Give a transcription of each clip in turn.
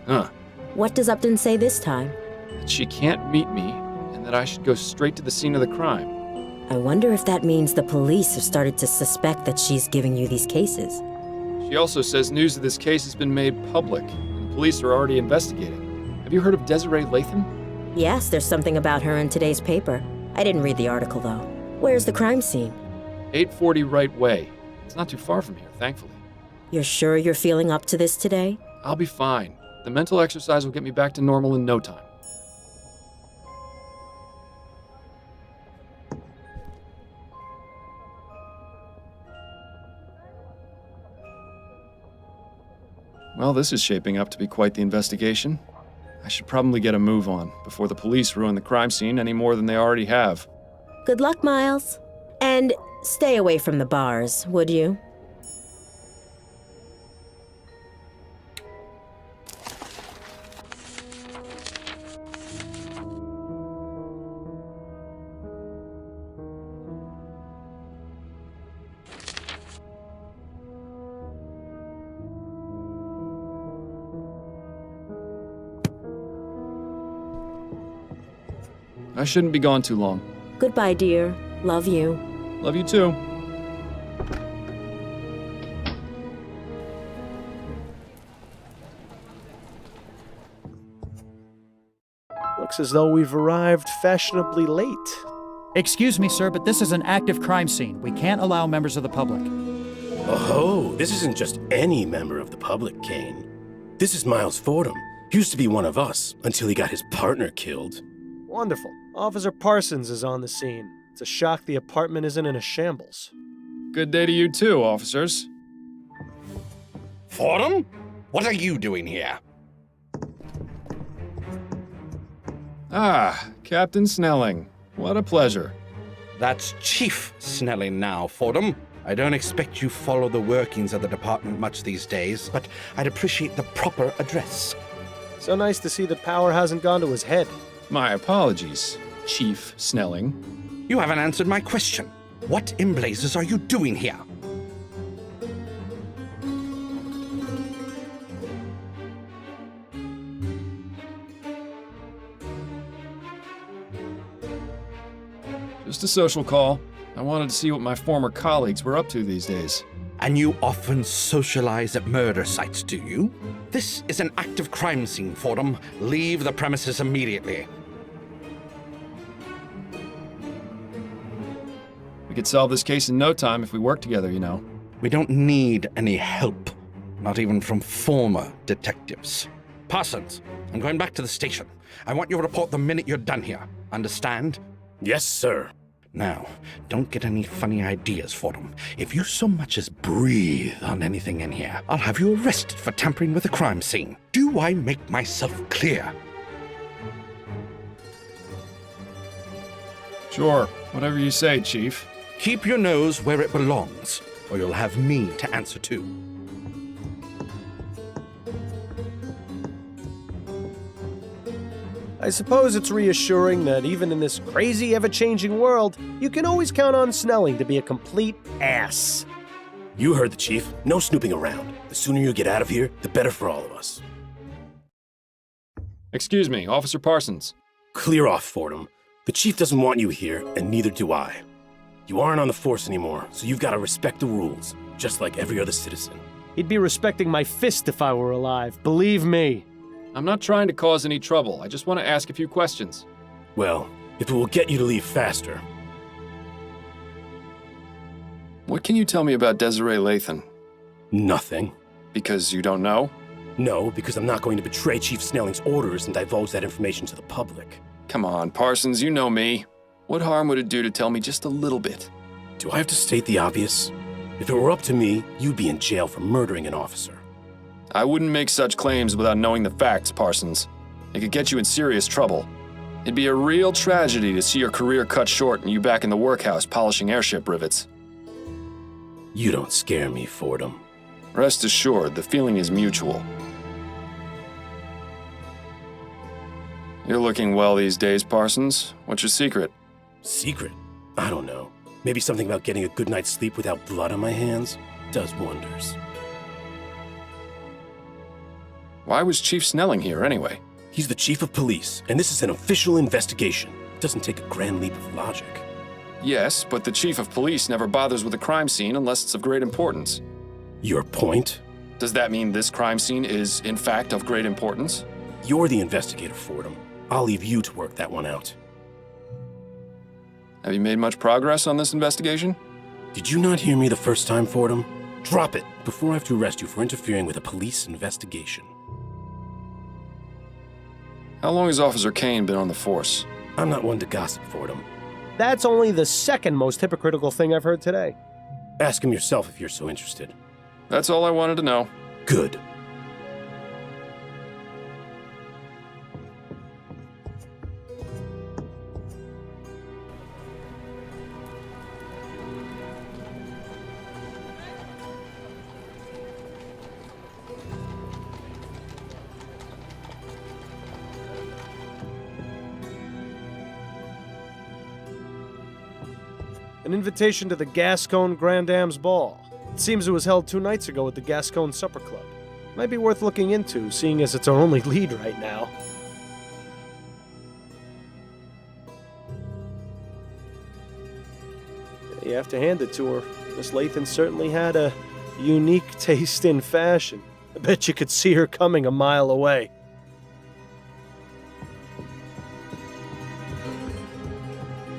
Huh. What does Upton say this time? That she can't meet me, and that I should go straight to the scene of the crime. I wonder if that means the police have started to suspect that she's giving you these cases. She also says news of this case has been made public, and the police are already investigating. Have you heard of Desiree Lathan? Yes, there's something about her in today's paper. I didn't read the article, though. Where's the crime scene? 840 Right Way. It's not too far from here, thankfully. You're sure you're feeling up to this today? I'll be fine. The mental exercise will get me back to normal in no time. Well, this is shaping up to be quite the investigation. I should probably get a move on before the police ruin the crime scene any more than they already have. Good luck, Miles. And stay away from the bars, would you? I shouldn't be gone too long. Goodbye, dear. Love you. Love you too. Looks as though we've arrived fashionably late. Excuse me, sir, but this is an active crime scene. We can't allow members of the public. Oh, this isn't just any member of the public, Kane. This is Miles Fordham. He used to be one of us until he got his partner killed. Wonderful. Officer Parsons is on the scene. It's a shock the apartment isn't in a shambles. Good day to you too, officers. Fordham? What are you doing here? Ah, Captain Snelling. What a pleasure. That's Chief Snelling now, Fordham. I don't expect you follow the workings of the department much these days, but I'd appreciate the proper address. So nice to see that power hasn't gone to his head. My apologies, Chief Snelling. You haven't answered my question. What in blazes are you doing here? Just a social call. I wanted to see what my former colleagues were up to these days. And you often socialize at murder sites, do you? This is an active crime scene, Fordham. Leave the premises immediately. We could solve this case in no time if we work together, you know. We don't need any help, not even from former detectives. Parsons, I'm going back to the station. I want you to report the minute you're done here. Understand? Yes, sir. Now, don't get any funny ideas, Fordham. If you so much as breathe on anything in here, I'll have you arrested for tampering with a crime scene. Do I make myself clear? Sure, whatever you say, Chief. Keep your nose where it belongs, or you'll have me to answer to. I suppose it's reassuring that even in this crazy, ever-changing world, you can always count on Snelling to be a complete ass. You heard the chief. No snooping around. The sooner you get out of here, the better for all of us. Excuse me, Officer Parsons. Clear off, Fordham. The chief doesn't want you here, and neither do I. You aren't on the force anymore, so you've got to respect the rules, just like every other citizen. He'd be respecting my fist if I were alive, believe me. I'm not trying to cause any trouble. I just want to ask a few questions. Well, if it will get you to leave faster. What can you tell me about Desiree Lathan? Nothing. Because you don't know? No, because I'm not going to betray Chief Snelling's orders and divulge that information to the public. Come on, Parsons, you know me. What harm would it do to tell me just a little bit? Do I have to state the obvious? If it were up to me, you'd be in jail for murdering an officer. I wouldn't make such claims without knowing the facts, Parsons. It could get you in serious trouble. It'd be a real tragedy to see your career cut short and you back in the workhouse polishing airship rivets. You don't scare me, Fordham. Rest assured, the feeling is mutual. You're looking well these days, Parsons. What's your secret? Secret? I don't know. Maybe something about getting a good night's sleep without blood on my hands does wonders. Why was Chief Snelling here anyway? He's the chief of police, and this is an official investigation. It doesn't take a grand leap of logic. Yes, but the chief of police never bothers with a crime scene unless it's of great importance. Your point? Does that mean this crime scene is, in fact, of great importance? You're the investigator, Fordham. I'll leave you to work that one out. Have you made much progress on this investigation? Did you not hear me the first time, Fordham? Drop it before I have to arrest you for interfering with a police investigation. How long has Officer Kane been on the force? I'm not one to gossip, Fordham. That's only the second most hypocritical thing I've heard today. Ask him yourself if you're so interested. That's all I wanted to know. Good. An invitation to the Gascon Grand Dame's Ball. It seems it was held 2 nights ago at the Gascon Supper Club. Might be worth looking into, seeing as it's our only lead right now. You have to hand it to her. Miss Lathan certainly had a unique taste in fashion. I bet you could see her coming a mile away.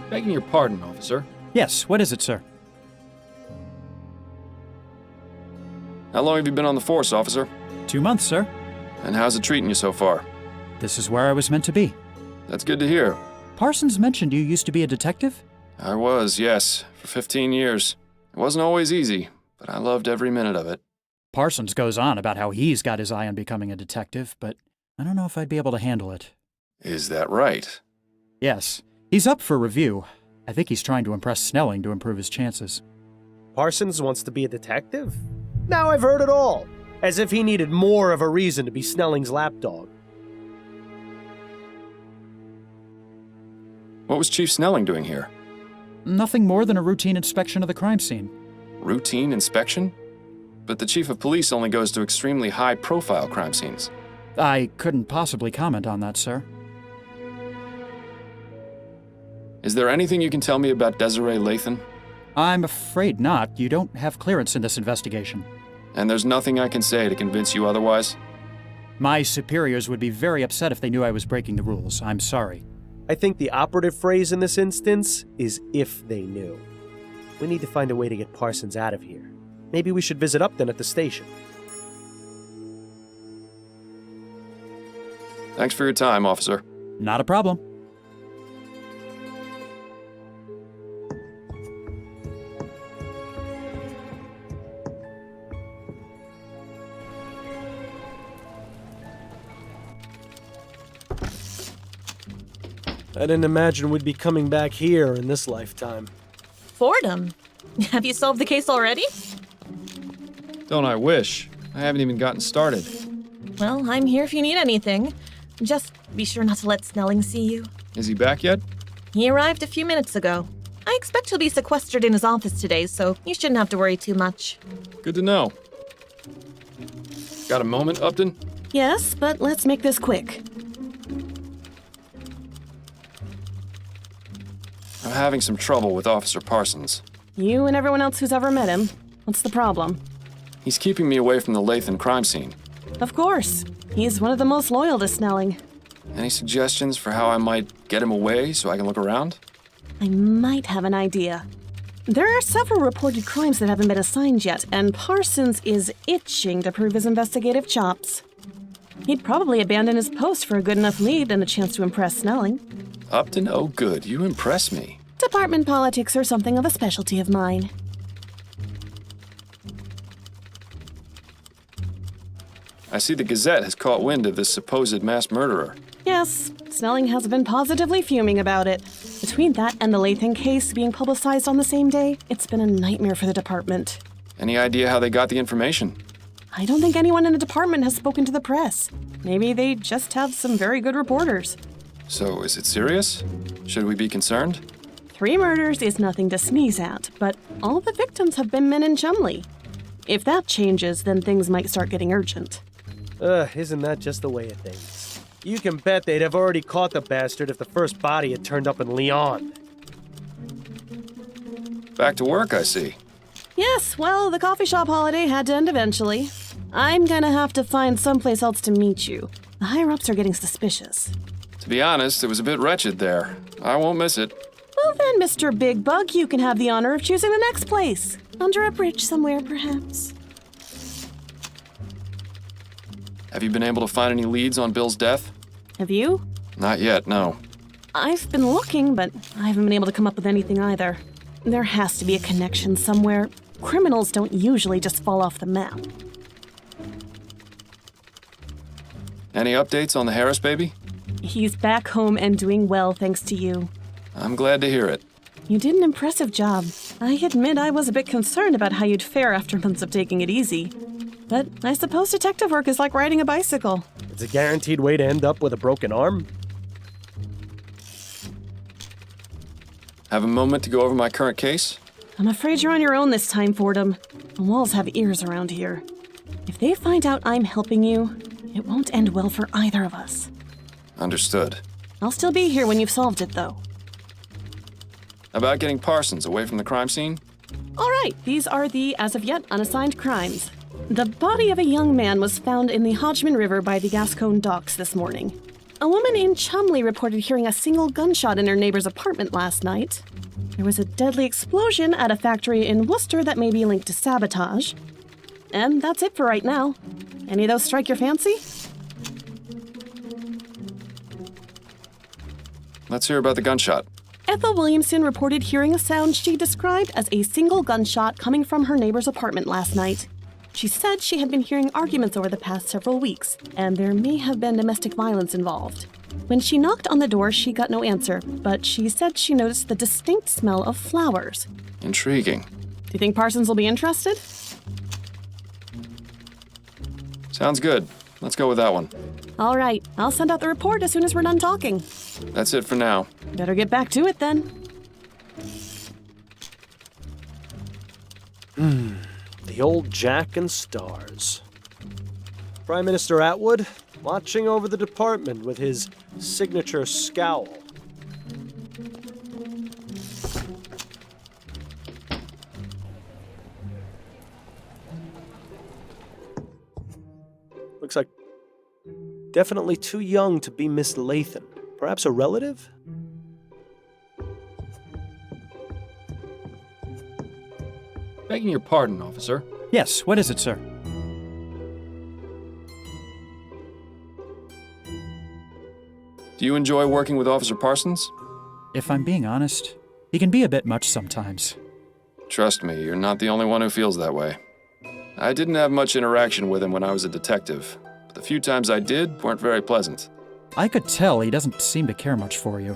Begging your pardon, officer. Yes, what is it, sir? How long have you been on the force, officer? 2 months, sir. And how's it treating you so far? This is where I was meant to be. That's good to hear. Parsons mentioned you used to be a detective? I was, yes, for 15 years. It wasn't always easy, but I loved every minute of it. Parsons goes on about how he's got his eye on becoming a detective, but I don't know if I'd be able to handle it. Is that right? Yes, he's up for review. I think he's trying to impress Snelling to improve his chances. Parsons wants to be a detective? Now I've heard it all. As if he needed more of a reason to be Snelling's lapdog. What was Chief Snelling doing here? Nothing more than a routine inspection of the crime scene. Routine inspection? But the chief of police only goes to extremely high-profile crime scenes. I couldn't possibly comment on that, sir. Is there anything you can tell me about Desiree Lathan? I'm afraid not. You don't have clearance in this investigation. And there's nothing I can say to convince you otherwise? My superiors would be very upset if they knew I was breaking the rules. I'm sorry. I think the operative phrase in this instance is if they knew. We need to find a way to get Parsons out of here. Maybe we should visit Upton at the station. Thanks for your time, officer. Not a problem. I didn't imagine we'd be coming back here in this lifetime. Fordham? Have you solved the case already? Don't I wish? I haven't even gotten started. Well, I'm here if you need anything. Just be sure not to let Snelling see you. Is he back yet? He arrived a few minutes ago. I expect he'll be sequestered in his office today, so you shouldn't have to worry too much. Good to know. Got a moment, Upton? Yes, but let's make this quick. I'm having some trouble with Officer Parsons. You and everyone else who's ever met him. What's the problem? He's keeping me away from the Lathan crime scene. Of course. He's one of the most loyal to Snelling. Any suggestions for how I might get him away so I can look around? I might have an idea. There are several reported crimes that haven't been assigned yet, and Parsons is itching to prove his investigative chops. He'd probably abandon his post for a good enough lead and a chance to impress Snelling. Upton, oh good, you impress me. Department politics are something of a specialty of mine. I see the Gazette has caught wind of this supposed mass murderer. Yes, Snelling has been positively fuming about it. Between that and the Lathan case being publicized on the same day, it's been a nightmare for the department. Any idea how they got the information? I don't think anyone in the department has spoken to the press. Maybe they just have some very good reporters. So, is it serious? Should we be concerned? 3 murders is nothing to sneeze at, but all the victims have been men in Chumley. If that changes, then things might start getting urgent. Isn't that just the way of things? You can bet they'd have already caught the bastard if the first body had turned up in Lyon. Back to work, I see. Yes, well, the coffee shop holiday had to end eventually. I'm gonna have to find someplace else to meet you. The higher-ups are getting suspicious. To be honest, it was a bit wretched there. I won't miss it. Well then, Mr. Big Bug, you can have the honor of choosing the next place. Under a bridge somewhere, perhaps. Have you been able to find any leads on Bill's death? Have you? Not yet, no. I've been looking, but I haven't been able to come up with anything either. There has to be a connection somewhere. Criminals don't usually just fall off the map. Any updates on the Harris baby? He's back home and doing well, thanks to you. I'm glad to hear it. You did an impressive job. I admit I was a bit concerned about how you'd fare after months of taking it easy. But I suppose detective work is like riding a bicycle. It's a guaranteed way to end up with a broken arm. Have a moment to go over my current case? I'm afraid you're on your own this time, Fordham. The walls have ears around here. If they find out I'm helping you, it won't end well for either of us. Understood. I'll still be here when you've solved it, though. About getting Parsons away from the crime scene? All right, these are the, as of yet, unassigned crimes. The body of a young man was found in the Hodgman River by the Gascon docks this morning. A woman in Chumley reported hearing a single gunshot in her neighbor's apartment last night. There was a deadly explosion at a factory in Worcester that may be linked to sabotage. And that's it for right now. Any of those strike your fancy? Let's hear about the gunshot. Ethel Williamson reported hearing a sound she described as a single gunshot coming from her neighbor's apartment last night. She said she had been hearing arguments over the past several weeks, and there may have been domestic violence involved. When she knocked on the door, she got no answer, but she said she noticed the distinct smell of flowers. Intriguing. Do you think Parsons will be interested? Sounds good. Let's go with that one. All right, I'll send out the report as soon as we're done talking. That's it for now. Better get back to it then. The old Jack and Stars. Prime Minister Atwood watching over the department with his signature scowl. Looks like definitely too young to be Miss Lathan. Perhaps a relative? Begging your pardon, officer. Yes, what is it, sir? Do you enjoy working with Officer Parsons? If I'm being honest, he can be a bit much sometimes. Trust me, you're not the only one who feels that way. I didn't have much interaction with him when I was a detective, but the few times I did weren't very pleasant. I could tell he doesn't seem to care much for you.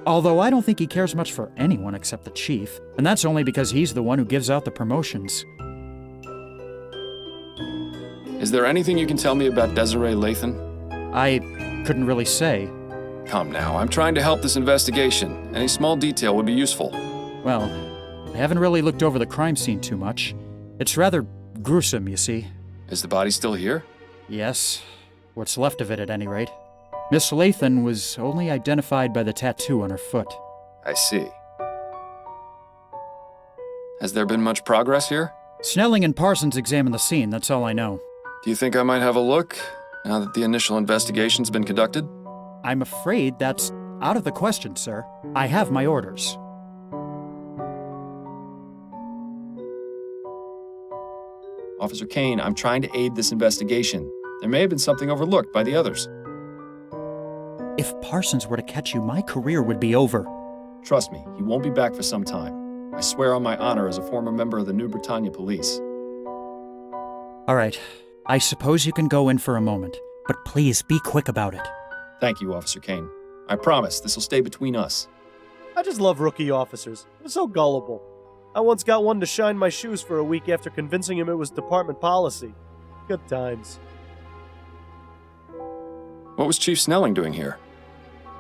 Although I don't think he cares much for anyone except the chief, and that's only because he's the one who gives out the promotions. Is there anything you can tell me about Desiree Lathan? I couldn't really say. Come now, I'm trying to help this investigation. Any small detail would be useful. Well, I haven't really looked over the crime scene too much. It's rather gruesome, you see. Is the body still here? Yes, what's left of it at any rate. Miss Lathan was only identified by the tattoo on her foot. I see. Has there been much progress here? Snelling and Parsons examined the scene, that's all I know. Do you think I might have a look, now that the initial investigation's been conducted? I'm afraid that's out of the question, sir. I have my orders. Officer Kane, I'm trying to aid this investigation. There may have been something overlooked by the others. If Parsons were to catch you, my career would be over. Trust me, he won't be back for some time. I swear on my honor as a former member of the New Britannia Police. All right, I suppose you can go in for a moment, but please be quick about it. Thank you, Officer Kane. I promise this will stay between us. I just love rookie officers. They're so gullible. I once got one to shine my shoes for a week after convincing him it was department policy. Good times. What was Chief Snelling doing here?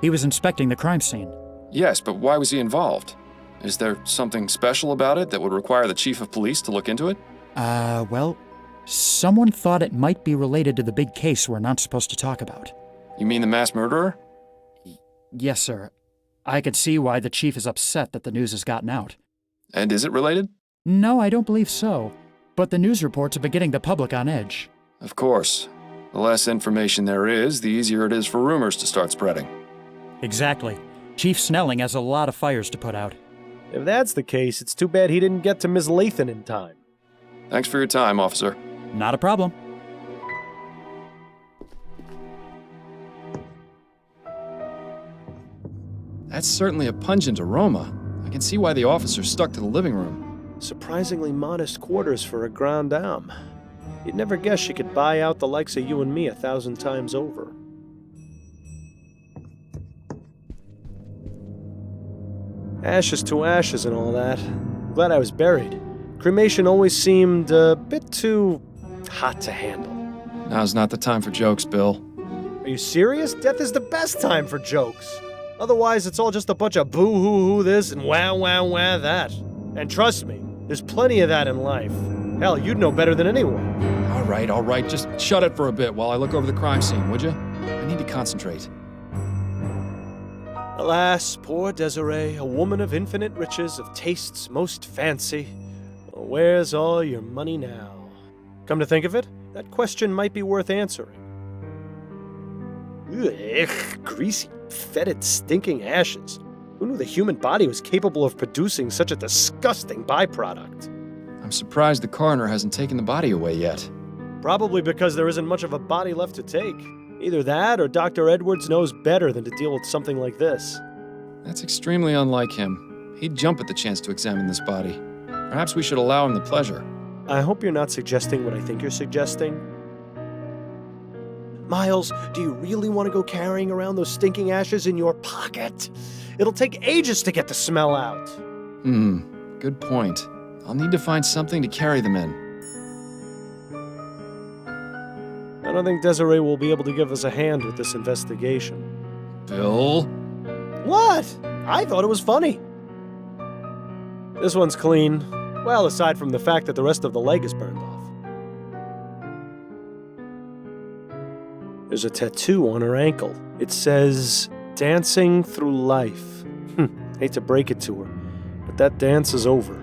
He was inspecting the crime scene. Yes, but why was he involved? Is there something special about it that would require the Chief of Police to look into it? Well, Someone thought it might be related to the big case we're not supposed to talk about. You mean the mass murderer? Yes, sir. I could see why the chief is upset that the news has gotten out. And is it related? No, I don't believe so. But the news reports have been getting the public on edge. Of course. The less information there is, the easier it is for rumors to start spreading. Exactly. Chief Snelling has a lot of fires to put out. If that's the case, it's too bad he didn't get to Miss Lathan in time. Thanks for your time, officer. Not a problem. That's certainly a pungent aroma. I can see why the officer stuck to the living room. Surprisingly modest quarters for a grande dame. You'd never guess she could buy out the likes of you and me 1,000 times over. Ashes to ashes and all that. Glad I was buried. Cremation always seemed a bit too hot to handle. Now's not the time for jokes, Bill. Are you serious? Death is the best time for jokes. Otherwise, it's all just a bunch of boo-hoo-hoo this and wah-wah-wah that. And trust me, there's plenty of that in life. Hell, you'd know better than anyone. All right. Just shut it for a bit while I look over the crime scene, would you? I need to concentrate. Alas, poor Desiree, a woman of infinite riches, of tastes most fancy. Where's all your money now? Come to think of it, that question might be worth answering. Ugh, greasy, fetid, stinking ashes. Who knew the human body was capable of producing such a disgusting byproduct? I'm surprised the coroner hasn't taken the body away yet. Probably because there isn't much of a body left to take. Either that or Dr. Edwards knows better than to deal with something like this. That's extremely unlike him. He'd jump at the chance to examine this body. Perhaps we should allow him the pleasure. I hope you're not suggesting what I think you're suggesting. Miles, do you really want to go carrying around those stinking ashes in your pocket? It'll take ages to get the smell out. Good point. I'll need to find something to carry them in. I don't think Desiree will be able to give us a hand with this investigation. Bill? What? I thought it was funny. This one's clean. Well, aside from the fact that the rest of the leg is burned off. There's a tattoo on her ankle. It says, "Dancing Through Life." Hate to break it to her, but that dance is over.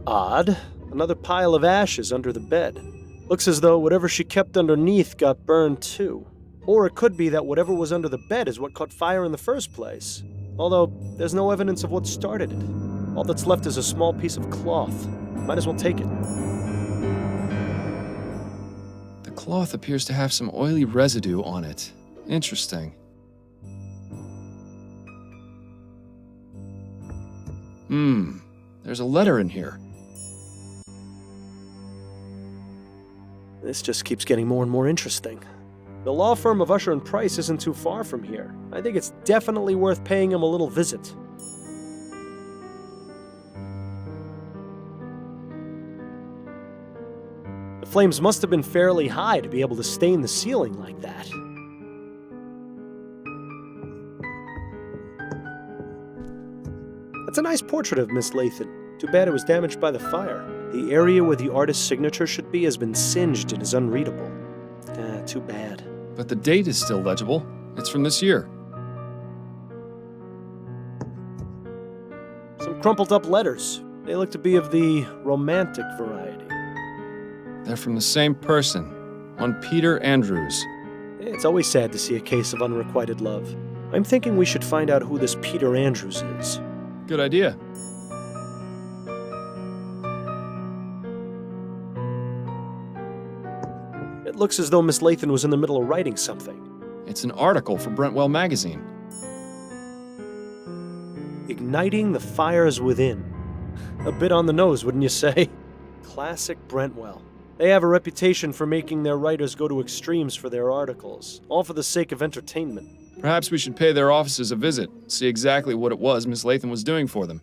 Odd. Another pile of ashes under the bed. Looks as though whatever she kept underneath got burned too. Or it could be that whatever was under the bed is what caught fire in the first place. Although, there's no evidence of what started it. All that's left is a small piece of cloth. Might as well take it. The cloth appears to have some oily residue on it. Interesting. There's a letter in here. This just keeps getting more and more interesting. The law firm of Usher and Price isn't too far from here. I think it's definitely worth paying him a little visit. The flames must have been fairly high to be able to stain the ceiling like that. That's a nice portrait of Miss Lathan. Too bad it was damaged by the fire. The area where the artist's signature should be has been singed and is unreadable. Too bad. But the date is still legible. It's from this year. Some crumpled up letters. They look to be of the romantic variety. They're from the same person, one Peter Andrews. It's always sad to see a case of unrequited love. I'm thinking we should find out who this Peter Andrews is. Good idea. It looks as though Miss Lathan was in the middle of writing something. It's an article for Brentwell magazine. Igniting the fires within. A bit on the nose, wouldn't you say? Classic Brentwell. They have a reputation for making their writers go to extremes for their articles, all for the sake of entertainment. Perhaps we should pay their offices a visit, see exactly what it was Miss Lathan was doing for them.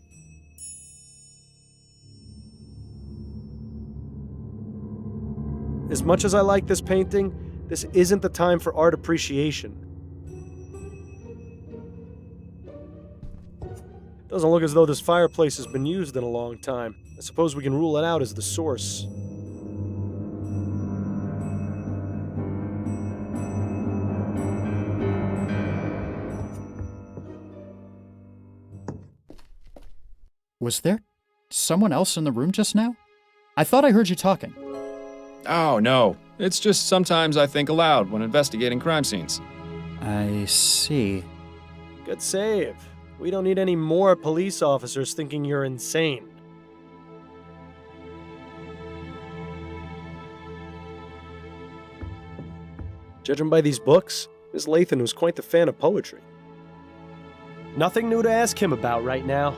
as much as I like this painting, this isn't the time for art appreciation. Doesn't look as though this fireplace has been used in a long time. I suppose we can rule it out as the source. Was there someone else in the room just now? I thought I heard you talking. Oh, no. It's just sometimes I think aloud when investigating crime scenes. I see. Good save. We don't need any more police officers thinking you're insane. Judging by these books, Miss Lathan was quite the fan of poetry. Nothing new to ask him about right now.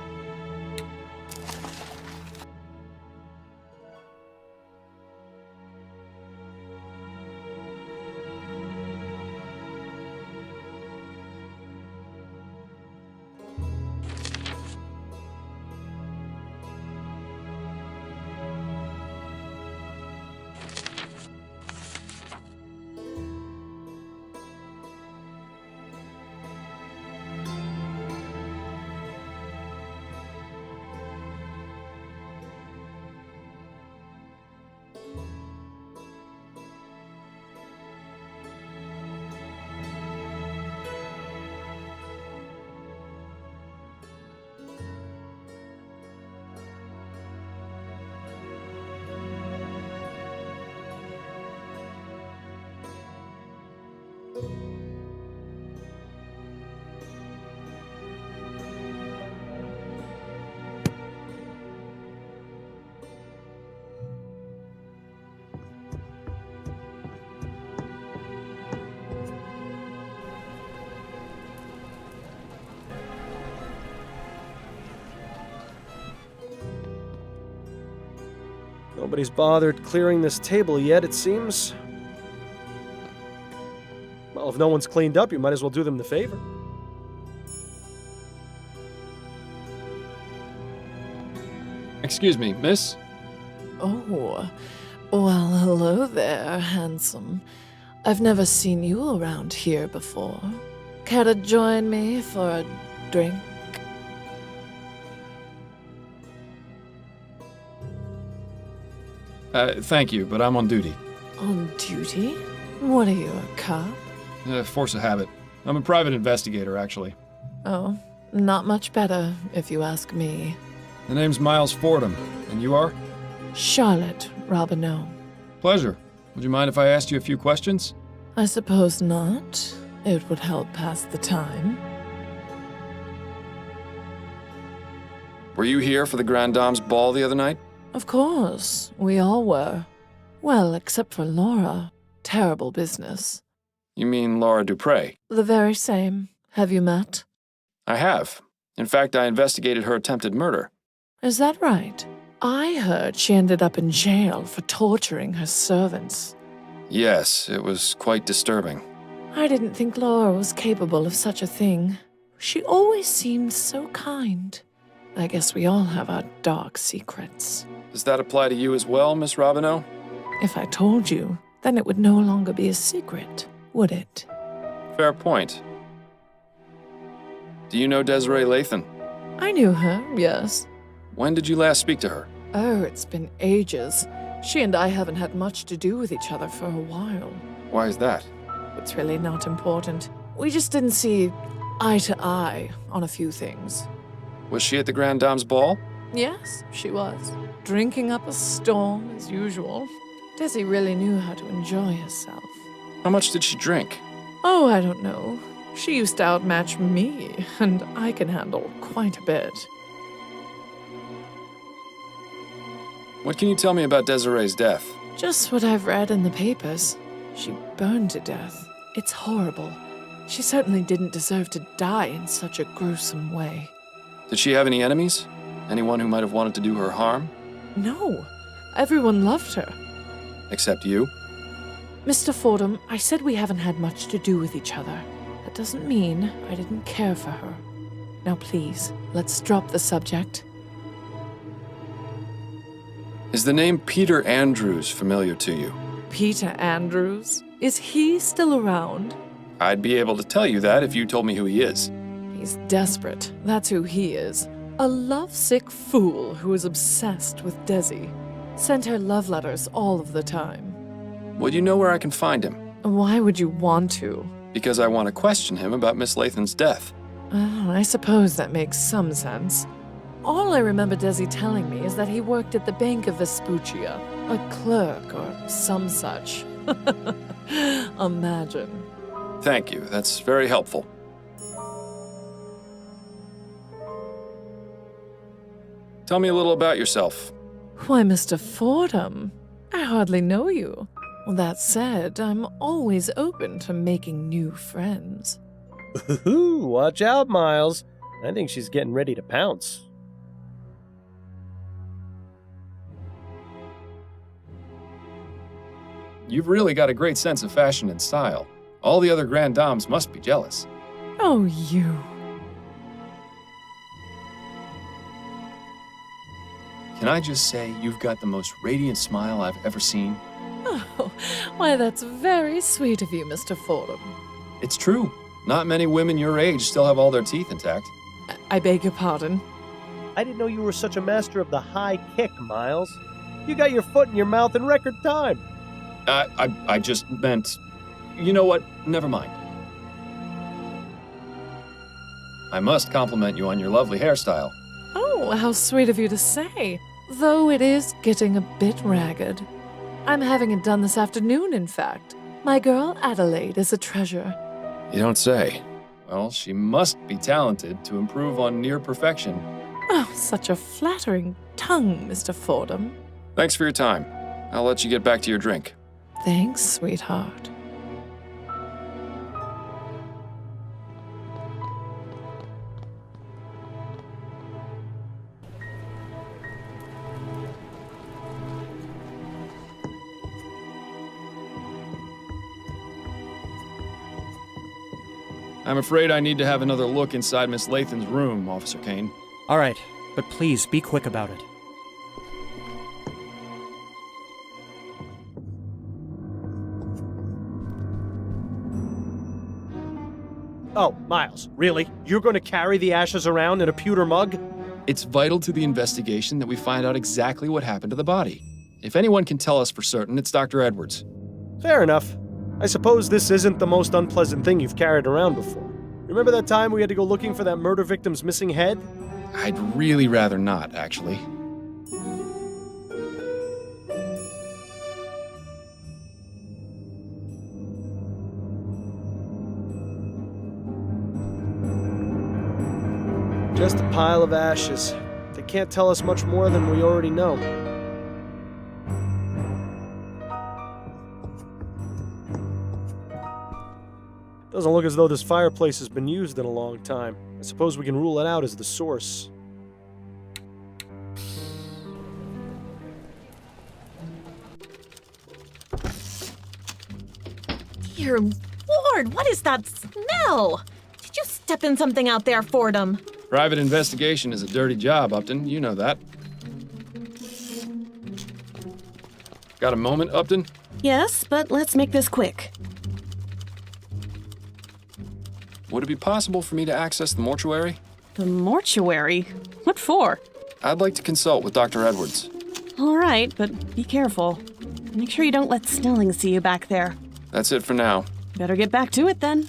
Nobody's bothered clearing this table yet, it seems. Well, if no one's cleaned up, you might as well do them the favor. Excuse me, miss? Oh, well, hello there, handsome. I've never seen you around here before. Care to join me for a drink? Thank you, but I'm on duty. On duty? What are you, a cop? Force of habit. I'm a private investigator, actually. Oh, not much better, if you ask me. The name's Miles Fordham, and you are? Charlotte Robineau. Pleasure. Would you mind if I asked you a few questions? I suppose not. It would help pass the time. Were you here for the Grand Dame's ball the other night? Of course, we all were. Well, except for Laura. Terrible business. You mean Laura Dupre? The very same. Have you met? I have. In fact, I investigated her attempted murder. Is that right? I heard she ended up in jail for torturing her servants. Yes, it was quite disturbing. I didn't think Laura was capable of such a thing. She always seemed so kind. I guess we all have our dark secrets. Does that apply to you as well, Miss Robineau? If I told you, then it would no longer be a secret, would it? Fair point. Do you know Desiree Lathan? I knew her, yes. When did you last speak to her? Oh, it's been ages. She and I haven't had much to do with each other for a while. Why is that? It's really not important. We just didn't see eye to eye on a few things. Was she at the Grand Dame's ball? Yes, she was. Drinking up a storm, as usual. Desi really knew how to enjoy herself. How much did she drink? Oh, I don't know. She used to outmatch me, and I can handle quite a bit. What can you tell me about Desiree's death? Just what I've read in the papers. She burned to death. It's horrible. She certainly didn't deserve to die in such a gruesome way. Did she have any enemies? Anyone who might have wanted to do her harm? No. Everyone loved her. Except you? Mr. Fordham, I said we haven't had much to do with each other. That doesn't mean I didn't care for her. Now please, let's drop the subject. Is the name Peter Andrews familiar to you? Peter Andrews? Is he still around? I'd be able to tell you that if you told me who he is. He's desperate. That's who he is. A lovesick fool who is obsessed with Desi. Sent her love letters all of the time. Would you know where I can find him? Why would you want to? Because I want to question him about Miss Lathan's death. I suppose that makes some sense. All I remember Desi telling me is that he worked at the Bank of Vespuccia, a clerk or some such. Imagine. Thank you, that's very helpful. Tell me a little about yourself. Why, Mr. Fordham, I hardly know you. That said, I'm always open to making new friends. Ooh, watch out, Miles. I think she's getting ready to pounce. You've really got a great sense of fashion and style. All the other grand dames must be jealous. Oh, you. Can I just say you've got the most radiant smile I've ever seen? Oh, why, that's very sweet of you, Mr. Fordham. It's true. Not many women your age still have all their teeth intact. I beg your pardon? I didn't know you were such a master of the high kick, Miles. You got your foot in your mouth in record time. I just meant... You know what? Never mind. I must compliment you on your lovely hairstyle. Oh, how sweet of you to say. Though it is getting a bit ragged. I'm having it done this afternoon, in fact. My girl Adelaide is a treasure. You don't say. Well, she must be talented to improve on near perfection. Oh, such a flattering tongue, Mr. Fordham. Thanks for your time. I'll let you get back to your drink. Thanks, sweetheart. I'm afraid I need to have another look inside Miss Lathan's room, Officer Kane. All right, but please be quick about it. Oh, Miles, really? You're going to carry the ashes around in a pewter mug? It's vital to the investigation that we find out exactly what happened to the body. If anyone can tell us for certain, it's Dr. Edwards. Fair enough. I suppose this isn't the most unpleasant thing you've carried around before. Remember that time we had to go looking for that murder victim's missing head? I'd really rather not, actually. Just a pile of ashes. They can't tell us much more than we already know. Doesn't look as though this fireplace has been used in a long time. I suppose we can rule it out as the source. Dear Lord, what is that smell? Did you step in something out there, Fordham? Private investigation is a dirty job, Upton. You know that. Got a moment, Upton? Yes, but let's make this quick. Would it be possible for me to access the mortuary? The mortuary? What for? I'd like to consult with Dr. Edwards. All right, but be careful. Make sure you don't let Snelling see you back there. That's it for now. Better get back to it then.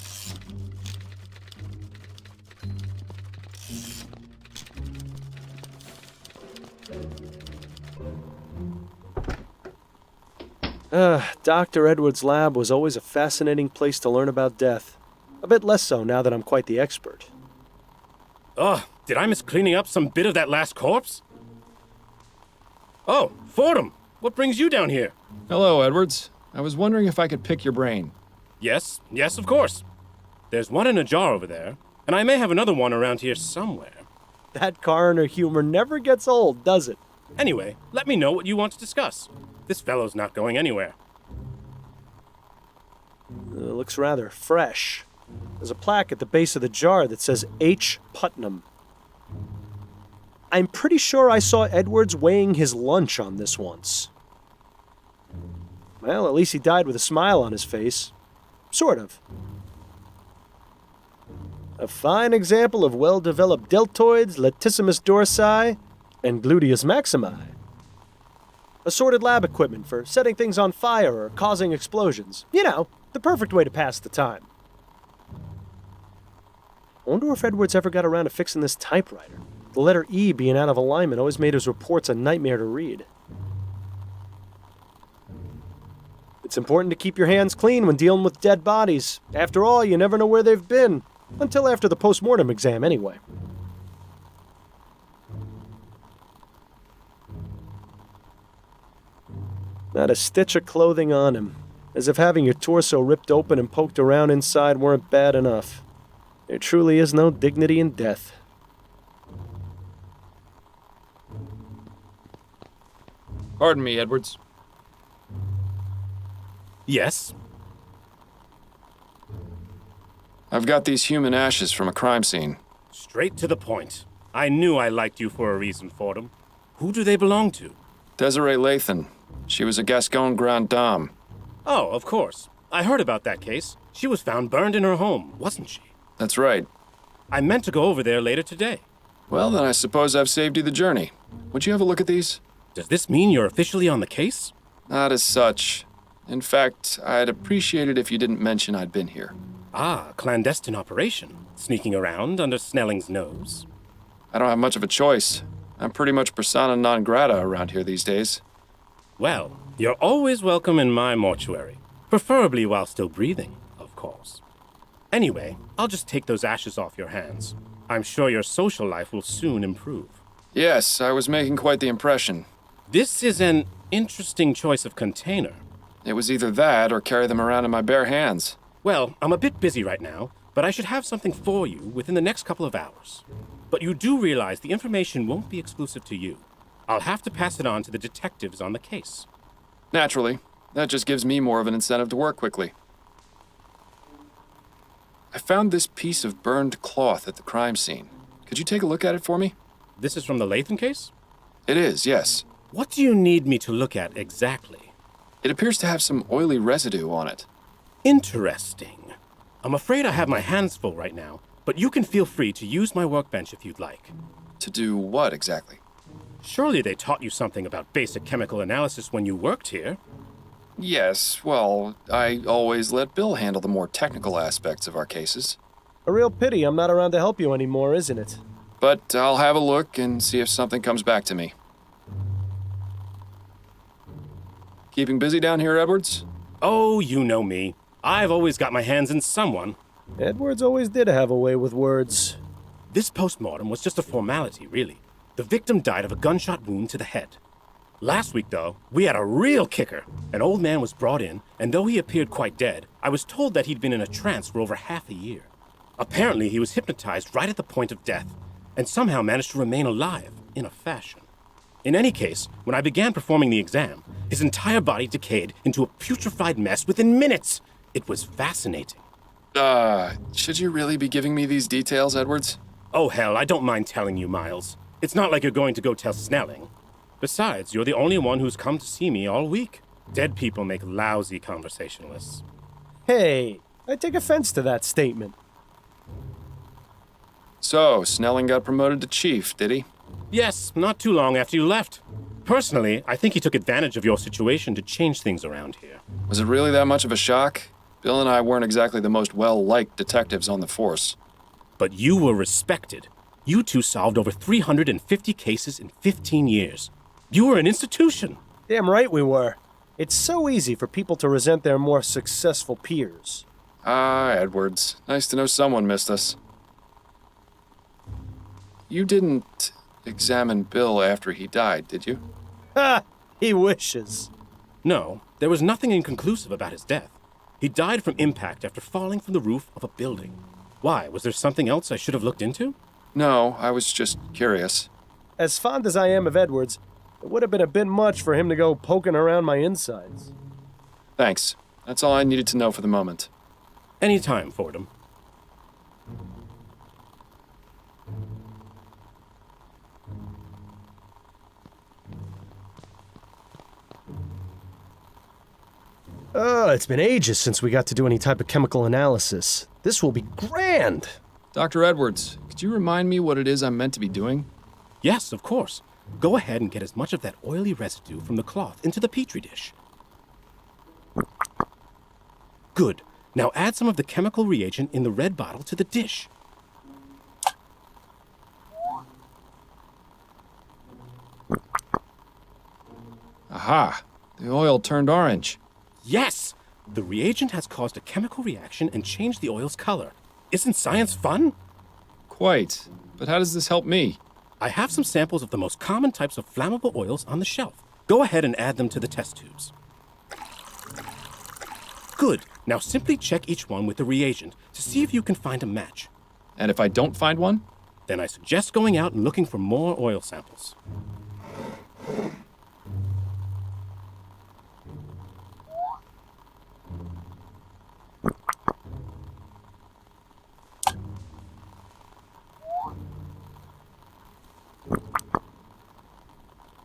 Dr. Edwards' lab was always a fascinating place to learn about death. A bit less so now that I'm quite the expert. Oh, did I miss cleaning up some bit of that last corpse? Oh, Fordham, what brings you down here? Hello, Edwards. I was wondering if I could pick your brain. Yes, of course. There's one in a jar over there, and I may have another one around here somewhere. That coroner humor never gets old, does it? Anyway, let me know what you want to discuss. This fellow's not going anywhere. Looks rather fresh. There's a plaque at the base of the jar that says H. Putnam. I'm pretty sure I saw Edwards weighing his lunch on this once. Well, at least he died with a smile on his face. Sort of. A fine example of well-developed deltoids, latissimus dorsi, and gluteus maximi. Assorted lab equipment for setting things on fire or causing explosions. You know, the perfect way to pass the time. I wonder if Edwards ever got around to fixing this typewriter. The letter E being out of alignment always made his reports a nightmare to read. It's important to keep your hands clean when dealing with dead bodies. After all, you never know where they've been. Until after the post-mortem exam, anyway. Not a stitch of clothing on him. As if having your torso ripped open and poked around inside weren't bad enough. There truly is no dignity in death. Pardon me, Edwards. Yes? I've got these human ashes from a crime scene. Straight to the point. I knew I liked you for a reason, Fordham. Who do they belong to? Desiree Lathan. She was a Gascon Grande Dame. Oh, of course. I heard about that case. She was found burned in her home, wasn't she? That's right. I meant to go over there later today. Well, then I suppose I've saved you the journey. Would you have a look at these? Does this mean you're officially on the case? Not as such. In fact, I'd appreciate it if you didn't mention I'd been here. Ah, clandestine operation. Sneaking around under Snelling's nose. I don't have much of a choice. I'm pretty much persona non grata around here these days. Well, you're always welcome in my mortuary. Preferably while still breathing, of course. Anyway, I'll just take those ashes off your hands. I'm sure your social life will soon improve. Yes, I was making quite the impression. This is an interesting choice of container. It was either that or carry them around in my bare hands. Well, I'm a bit busy right now, but I should have something for you within the next couple of hours. But you do realize the information won't be exclusive to you. I'll have to pass it on to the detectives on the case. Naturally. That just gives me more of an incentive to work quickly. I found this piece of burned cloth at the crime scene. Could you take a look at it for me? This is from the Lathan case? It is, yes. What do you need me to look at exactly? It appears to have some oily residue on it. Interesting. I'm afraid I have my hands full right now, but you can feel free to use my workbench if you'd like. To do what exactly? Surely they taught you something about basic chemical analysis when you worked here. Yes, well, I always let Bill handle the more technical aspects of our cases. A real pity I'm not around to help you anymore, isn't it? But I'll have a look and see if something comes back to me. Keeping busy down here, Edwards? Oh, you know me. I've always got my hands in someone. Edwards always did have a way with words. This postmortem was just a formality, really. The victim died of a gunshot wound to the head. Last week, though, we had a real kicker. An old man was brought in, and though he appeared quite dead, I was told that he'd been in a trance for over half a year. Apparently, he was hypnotized right at the point of death, and somehow managed to remain alive, in a fashion. In any case, when I began performing the exam, his entire body decayed into a putrefied mess within minutes. It was fascinating. Should you really be giving me these details, Edwards? Oh, hell, I don't mind telling you, Miles. It's not like you're going to go tell Snelling. Besides, you're the only one who's come to see me all week. Dead people make lousy conversationalists. Hey, I take offense to that statement. So, Snelling got promoted to chief, did he? Yes, not too long after you left. Personally, I think he took advantage of your situation to change things around here. Was it really that much of a shock? Bill and I weren't exactly the most well-liked detectives on the force. But you were respected. You two solved over 350 cases in 15 years. You were an institution. Damn right we were. It's so easy for people to resent their more successful peers. Ah, Edwards. Nice to know someone missed us. You didn't examine Bill after he died, did you? Ha! He wishes. No, there was nothing inconclusive about his death. He died from impact after falling from the roof of a building. Why, was there something else I should have looked into? No, I was just curious. As fond as I am of Edwards, it would have been a bit much for him to go poking around my insides. Thanks. That's all I needed to know for the moment. Anytime, Fordham. It's been ages since we got to do any type of chemical analysis. This will be grand! Dr. Edwards, could you remind me what it is I'm meant to be doing? Yes, of course. Go ahead and get as much of that oily residue from the cloth into the petri dish. Good. Now add some of the chemical reagent in the red bottle to the dish. Aha! The oil turned orange. Yes! The reagent has caused a chemical reaction and changed the oil's color. Isn't science fun? Quite. But how does this help me? I have some samples of the most common types of flammable oils on the shelf. Go ahead and add them to the test tubes. Good. Now simply check each one with the reagent to see if you can find a match. And if I don't find one? Then I suggest going out and looking for more oil samples.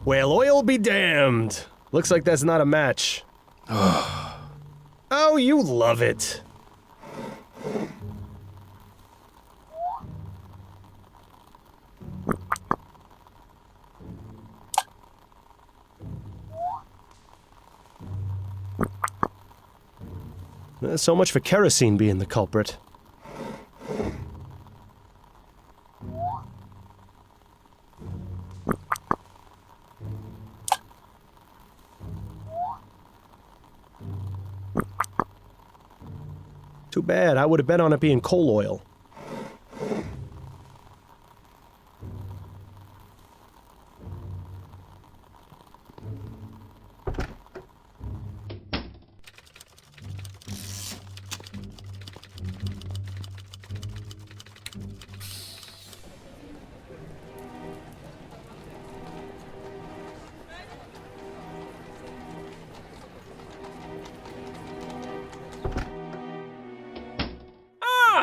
Well, oil be damned. Looks like that's not a match. Oh, you love it. So much for kerosene being the culprit. Too bad, I would have bet on it being coal oil.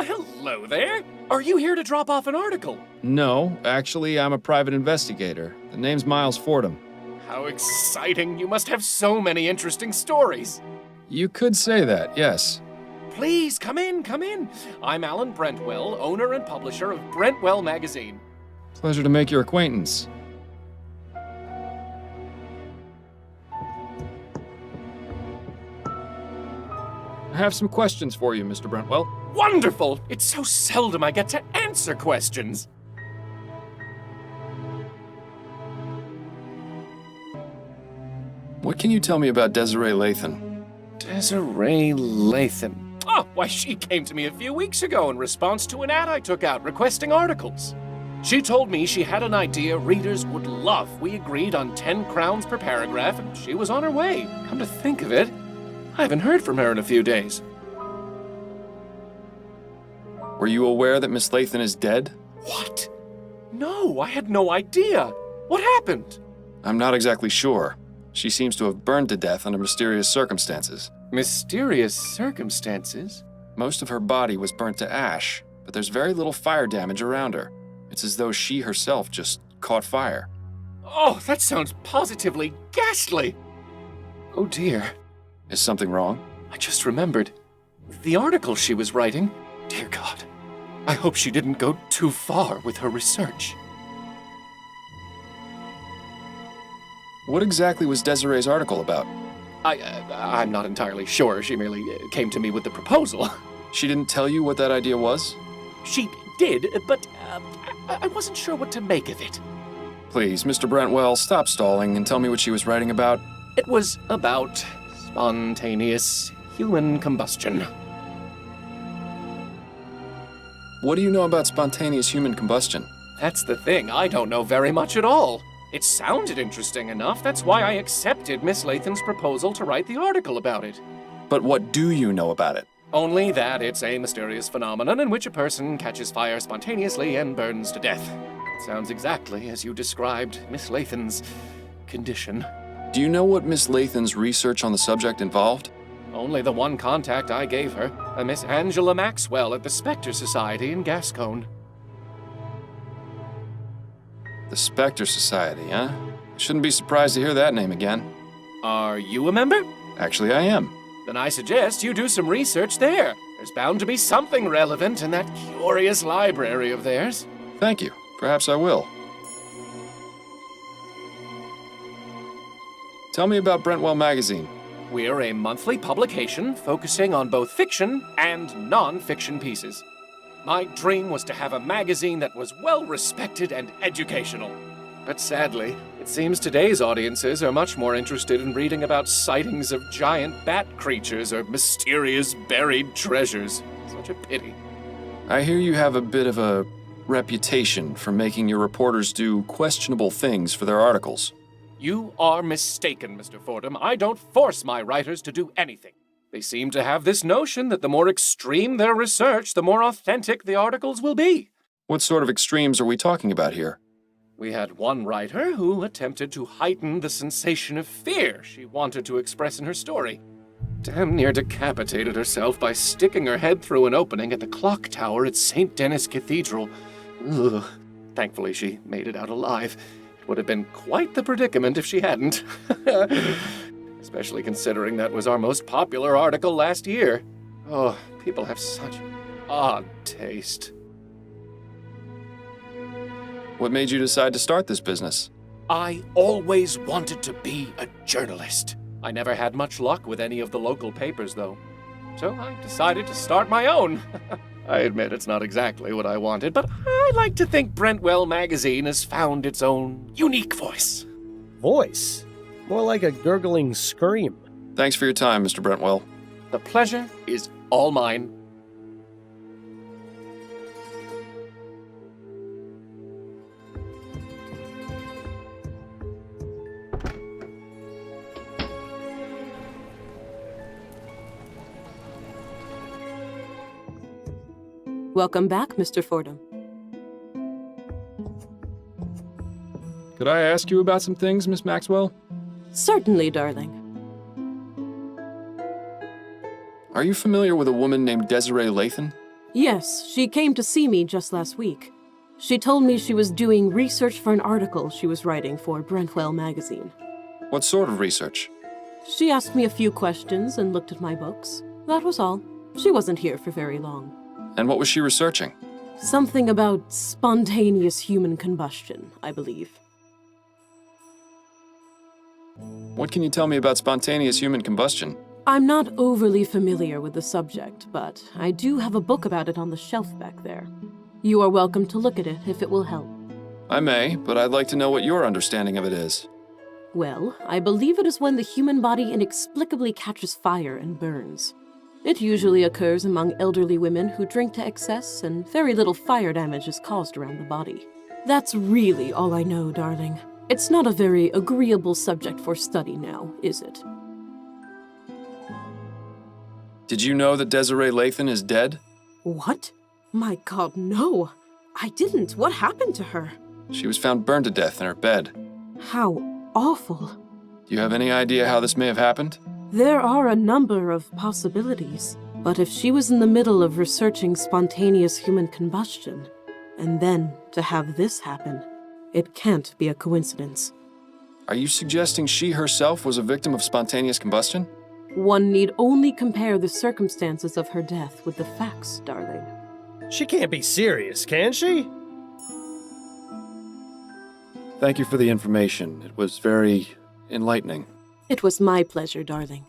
Hello there. Are you here to drop off an article? No, actually, I'm a private investigator. The name's Miles Fordham. How exciting. You must have so many interesting stories. You could say that, yes. Please, come in, come in. I'm Alan Brentwell, owner and publisher of Brentwell Magazine. Pleasure to make your acquaintance. I have some questions for you, Mr. Brentwell. Wonderful! It's so seldom I get to answer questions. What can you tell me about Desiree Lathan? Desiree Lathan. Oh, why, she came to me a few weeks ago in response to an ad I took out requesting articles. She told me she had an idea readers would love. We agreed on 10 crowns per paragraph, and she was on her way. Come to think of it, I haven't heard from her in a few days. Were you aware that Miss Lathan is dead? What? No, I had no idea. What happened? I'm not exactly sure. She seems to have burned to death under mysterious circumstances. Mysterious circumstances? Most of her body was burnt to ash, but there's very little fire damage around her. It's as though she herself just caught fire. Oh, that sounds positively ghastly. Oh dear. Is something wrong? I just remembered. The article she was writing. Dear God. I hope she didn't go too far with her research. What exactly was Desiree's article about? I'm not entirely sure. She merely came to me with the proposal. She didn't tell you what that idea was? She did, but I wasn't sure what to make of it. Please, Mr. Brentwell, stop stalling and tell me what she was writing about. It was about spontaneous human combustion. What do you know about spontaneous human combustion? That's the thing. I don't know very much at all. It sounded interesting enough. That's why I accepted Miss Lathan's proposal to write the article about it. But what do you know about it? Only that it's a mysterious phenomenon in which a person catches fire spontaneously and burns to death. It sounds exactly as you described Miss Lathan's condition. Do you know what Miss Lathan's research on the subject involved? Only the one contact I gave her, a Miss Angela Maxwell at the Spectre Society in Gascon. The Spectre Society, huh? Shouldn't be surprised to hear that name again. Are you a member? Actually, I am. then I suggest you do some research there. There's bound to be something relevant in that curious library of theirs. Thank you. Perhaps I will. Tell me about Brentwell Magazine. We're a monthly publication focusing on both fiction and non-fiction pieces. My dream was to have a magazine that was well-respected and educational. But sadly, it seems today's audiences are much more interested in reading about sightings of giant bat creatures or mysterious buried treasures. Such a pity. I hear you have a bit of a reputation for making your reporters do questionable things for their articles. You are mistaken, Mr. Fordham. I don't force my writers to do anything. They seem to have this notion that the more extreme their research, the more authentic the articles will be. What sort of extremes are we talking about here? We had one writer who attempted to heighten the sensation of fear she wanted to express in her story. Damn near decapitated herself by sticking her head through an opening at the clock tower at St. Denis Cathedral. Ugh. Thankfully, she made it out alive. It would have been quite the predicament if she hadn't. Especially considering that was our most popular article last year. Oh, people have such odd taste. What made you decide to start this business? I always wanted to be a journalist. I never had much luck with any of the local papers, though. So I decided to start my own. I admit it's not exactly what I wanted, but I like to think Brentwell Magazine has found its own unique voice. Voice? More like a gurgling scream. Thanks for your time, Mr. Brentwell. The pleasure is all mine. Welcome back, Mr. Fordham. Could I ask you about some things, Miss Maxwell? Certainly, darling. Are you familiar with a woman named Desiree Lathan? Yes, she came to see me just last week. She told me she was doing research for an article she was writing for Brentwell Magazine. What sort of research? She asked me a few questions and looked at my books. That was all. She wasn't here for very long. And what was she researching? Something about spontaneous human combustion, I believe. What can you tell me about spontaneous human combustion? I'm not overly familiar with the subject, but I do have a book about it on the shelf back there. You are welcome to look at it if it will help. I may, but I'd like to know what your understanding of it is. Well, I believe it is when the human body inexplicably catches fire and burns. It usually occurs among elderly women who drink to excess, and very little fire damage is caused around the body. That's really all I know, darling. It's not a very agreeable subject for study now, is it? Did you know that Desiree Lathan is dead? What? My God, no! I didn't. What happened to her? She was found burned to death in her bed. How awful. Do you have any idea how this may have happened? There are a number of possibilities, but if she was in the middle of researching spontaneous human combustion, and then to have this happen, it can't be a coincidence. Are you suggesting she herself was a victim of spontaneous combustion? One need only compare the circumstances of her death with the facts, darling. She can't be serious, can she? Thank you for the information. It was very enlightening. It was my pleasure, darling.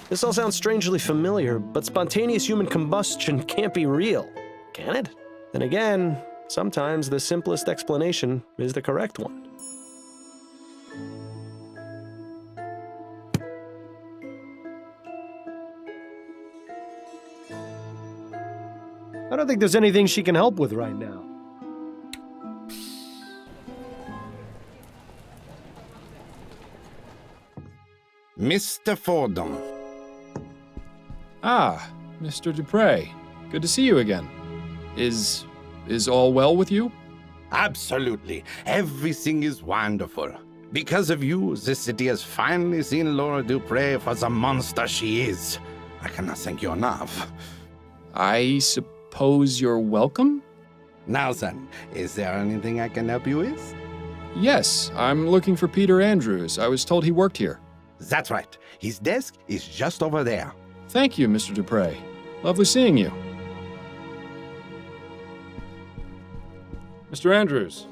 This all sounds strangely familiar, but spontaneous human combustion can't be real, can it? Then again, sometimes the simplest explanation is the correct one. I don't think there's anything she can help with right now. Mr. Fordham. Ah, Mr. Dupre. Good to see you again. Is all well with you? Absolutely. Everything is wonderful. Because of you, this city has finally seen Laura Dupre for the monster she is. I cannot thank you enough. I suppose you're welcome? Now then, is there anything I can help you with? Yes, I'm looking for Peter Andrews. I was told he worked here. That's right. His desk is just over there. Thank you, Mr. Dupre. Lovely seeing you. Mr. Andrews.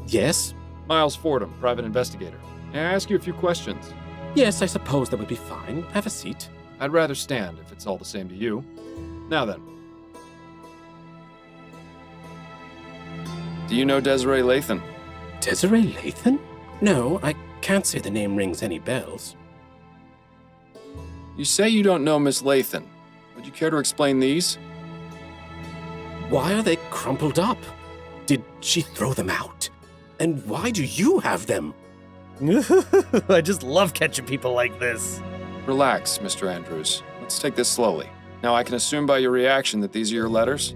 Yes? Miles Fordham, private investigator. May I ask you a few questions? Yes, I suppose that would be fine. Have a seat. I'd rather stand, if it's all the same to you. Now then. Do you know Desiree Lathan? Desiree Lathan? No, I can't say the name rings any bells. You say you don't know Miss Lathan. Would you care to explain these? Why are they crumpled up? Did she throw them out? And why do you have them? I just love catching people like this. Relax, Mr. Andrews. Let's take this slowly. Now, I can assume by your reaction that these are your letters?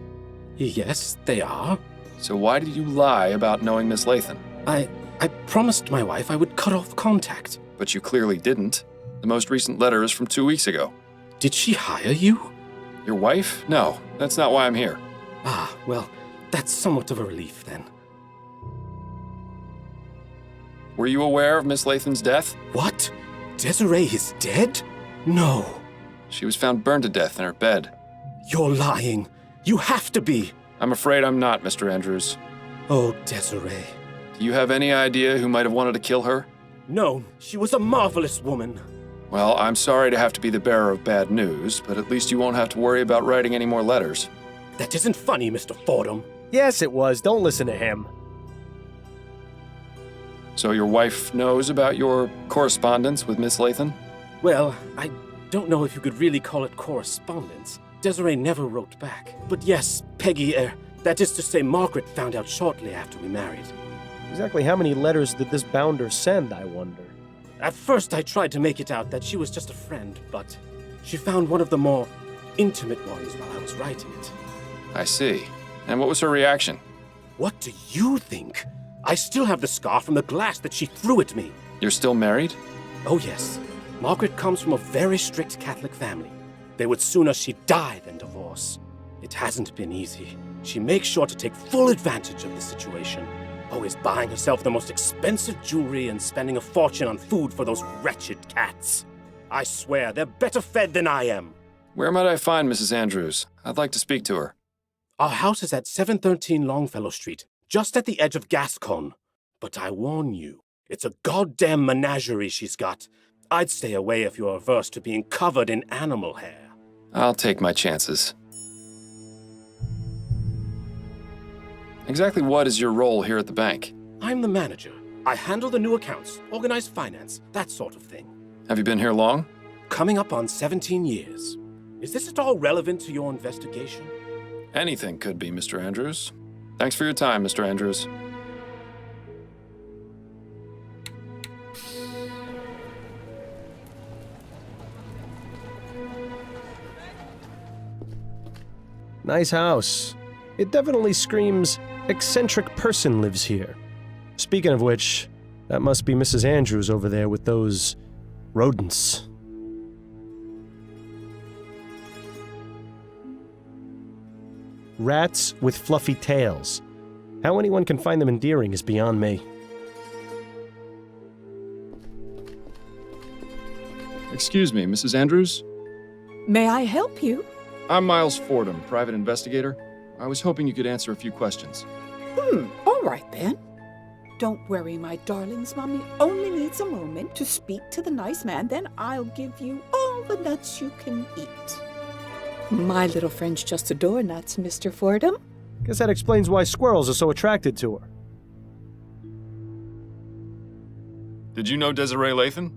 Yes, they are. So why did you lie about knowing Miss Lathan? I promised my wife I would cut off contact. But you clearly didn't. The most recent letter is from 2 weeks ago. Did she hire you? Your wife? No, that's not why I'm here. Ah, well, that's somewhat of a relief then. Were you aware of Miss Lathan's death? What? Desiree is dead? No. She was found burned to death in her bed. You're lying. You have to be. I'm afraid I'm not, Mr. Andrews. Oh, Desiree. Do you have any idea who might have wanted to kill her? No, she was a marvelous woman. Well, I'm sorry to have to be the bearer of bad news, but at least you won't have to worry about writing any more letters. That isn't funny, Mr. Fordham. Yes, it was. Don't listen to him. So your wife knows about your correspondence with Miss Lathan? Well, I don't know if you could really call it correspondence. Desiree never wrote back. But yes, Peggy, that is to say, Margaret found out shortly after we married. Exactly how many letters did this bounder send, I wonder? At first, I tried to make it out that she was just a friend, but she found one of the more intimate ones while I was writing it. I see. And what was her reaction? What do you think? I still have the scar from the glass that she threw at me. You're still married? Oh, yes. Margaret comes from a very strict Catholic family. They would sooner she'd die than divorce. It hasn't been easy. She makes sure to take full advantage of the situation, always buying herself the most expensive jewelry and spending a fortune on food for those wretched cats. I swear, they're better fed than I am. Where might I find Mrs. Andrews? I'd like to speak to her. Our house is at 713 Longfellow Street, just at the edge of Gascon. But I warn you, it's a goddamn menagerie she's got. I'd stay away if you're averse to being covered in animal hair. I'll take my chances. Exactly what is your role here at the bank? I'm the manager. I handle the new accounts, organize finance, that sort of thing. Have you been here long? Coming up on 17 years. Is this at all relevant to your investigation? Anything could be, Mr. Andrews. Thanks for your time, Mr. Andrews. Nice house. It definitely screams, eccentric person lives here. Speaking of which, that must be Mrs. Andrews over there with those rodents. Rats with fluffy tails. How anyone can find them endearing is beyond me. Excuse me, Mrs. Andrews? May I help you? I'm Miles Fordham, private investigator. I was hoping you could answer a few questions. All right then. Don't worry, my darlings. Mommy only needs a moment to speak to the nice man, then I'll give you all the nuts you can eat. My little friends just adore nuts, Mr. Fordham. Guess that explains why squirrels are so attracted to her. Did you know Desiree Lathan?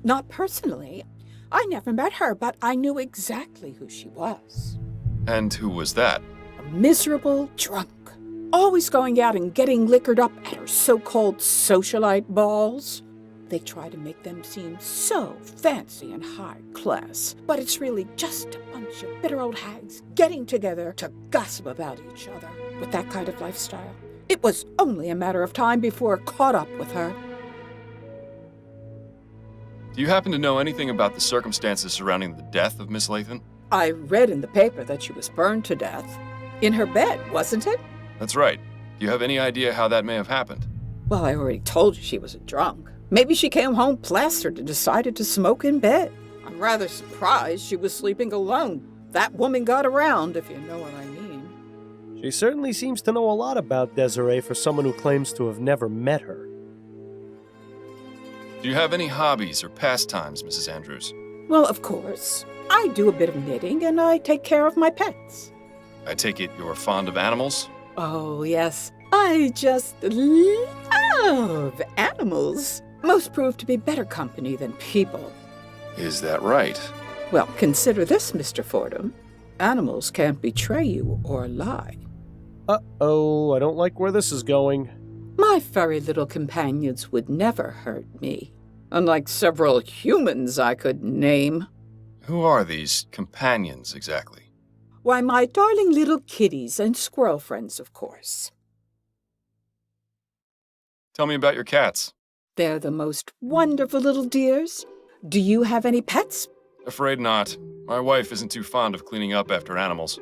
Not personally. I never met her, but I knew exactly who she was. And who was that? A miserable drunk. Always going out and getting liquored up at her so-called socialite balls. They try to make them seem so fancy and high class, but it's really just a bunch of bitter old hags getting together to gossip about each other. With that kind of lifestyle, it was only a matter of time before I caught up with her. Do you happen to know anything about the circumstances surrounding the death of Miss Lathan? I read in the paper that she was burned to death. In her bed, wasn't it? That's right. Do you have any idea how that may have happened? Well, I already told you she was a drunk. Maybe she came home plastered and decided to smoke in bed. I'm rather surprised she was sleeping alone. That woman got around, if you know what I mean. She certainly seems to know a lot about Desiree for someone who claims to have never met her. Do you have any hobbies or pastimes, Mrs. Andrews? Well, of course. I do a bit of knitting and I take care of my pets. I take it you're fond of animals? Oh, yes. I just love animals. Most prove to be better company than people. Is that right? Well, consider this, Mr. Fordham. Animals can't betray you or lie. Uh-oh, I don't like where this is going. My furry little companions would never hurt me, unlike several humans I could name. Who are these companions, exactly? Why, my darling little kitties and squirrel friends, of course. Tell me about your cats. They're the most wonderful little dears. Do you have any pets? Afraid not. My wife isn't too fond of cleaning up after animals.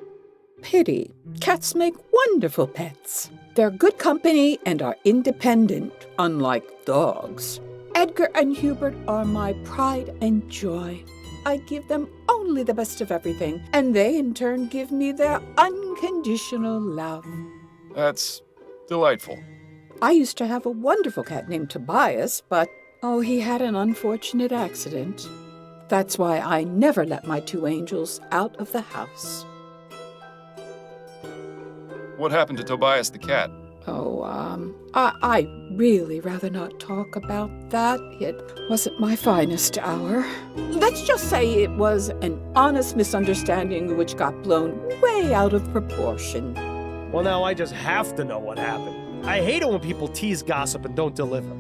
Pity. Cats make wonderful pets. They're good company and are independent, unlike dogs. Edgar and Hubert are my pride and joy. I give them only the best of everything, and they in turn give me their unconditional love. That's delightful. I used to have a wonderful cat named Tobias, but, he had an unfortunate accident. That's why I never let my two angels out of the house. What happened to Tobias the cat? I really rather not talk about that. It wasn't my finest hour. Let's just say it was an honest misunderstanding which got blown way out of proportion. Well, now I just have to know what happened. I hate it when people tease gossip and don't deliver.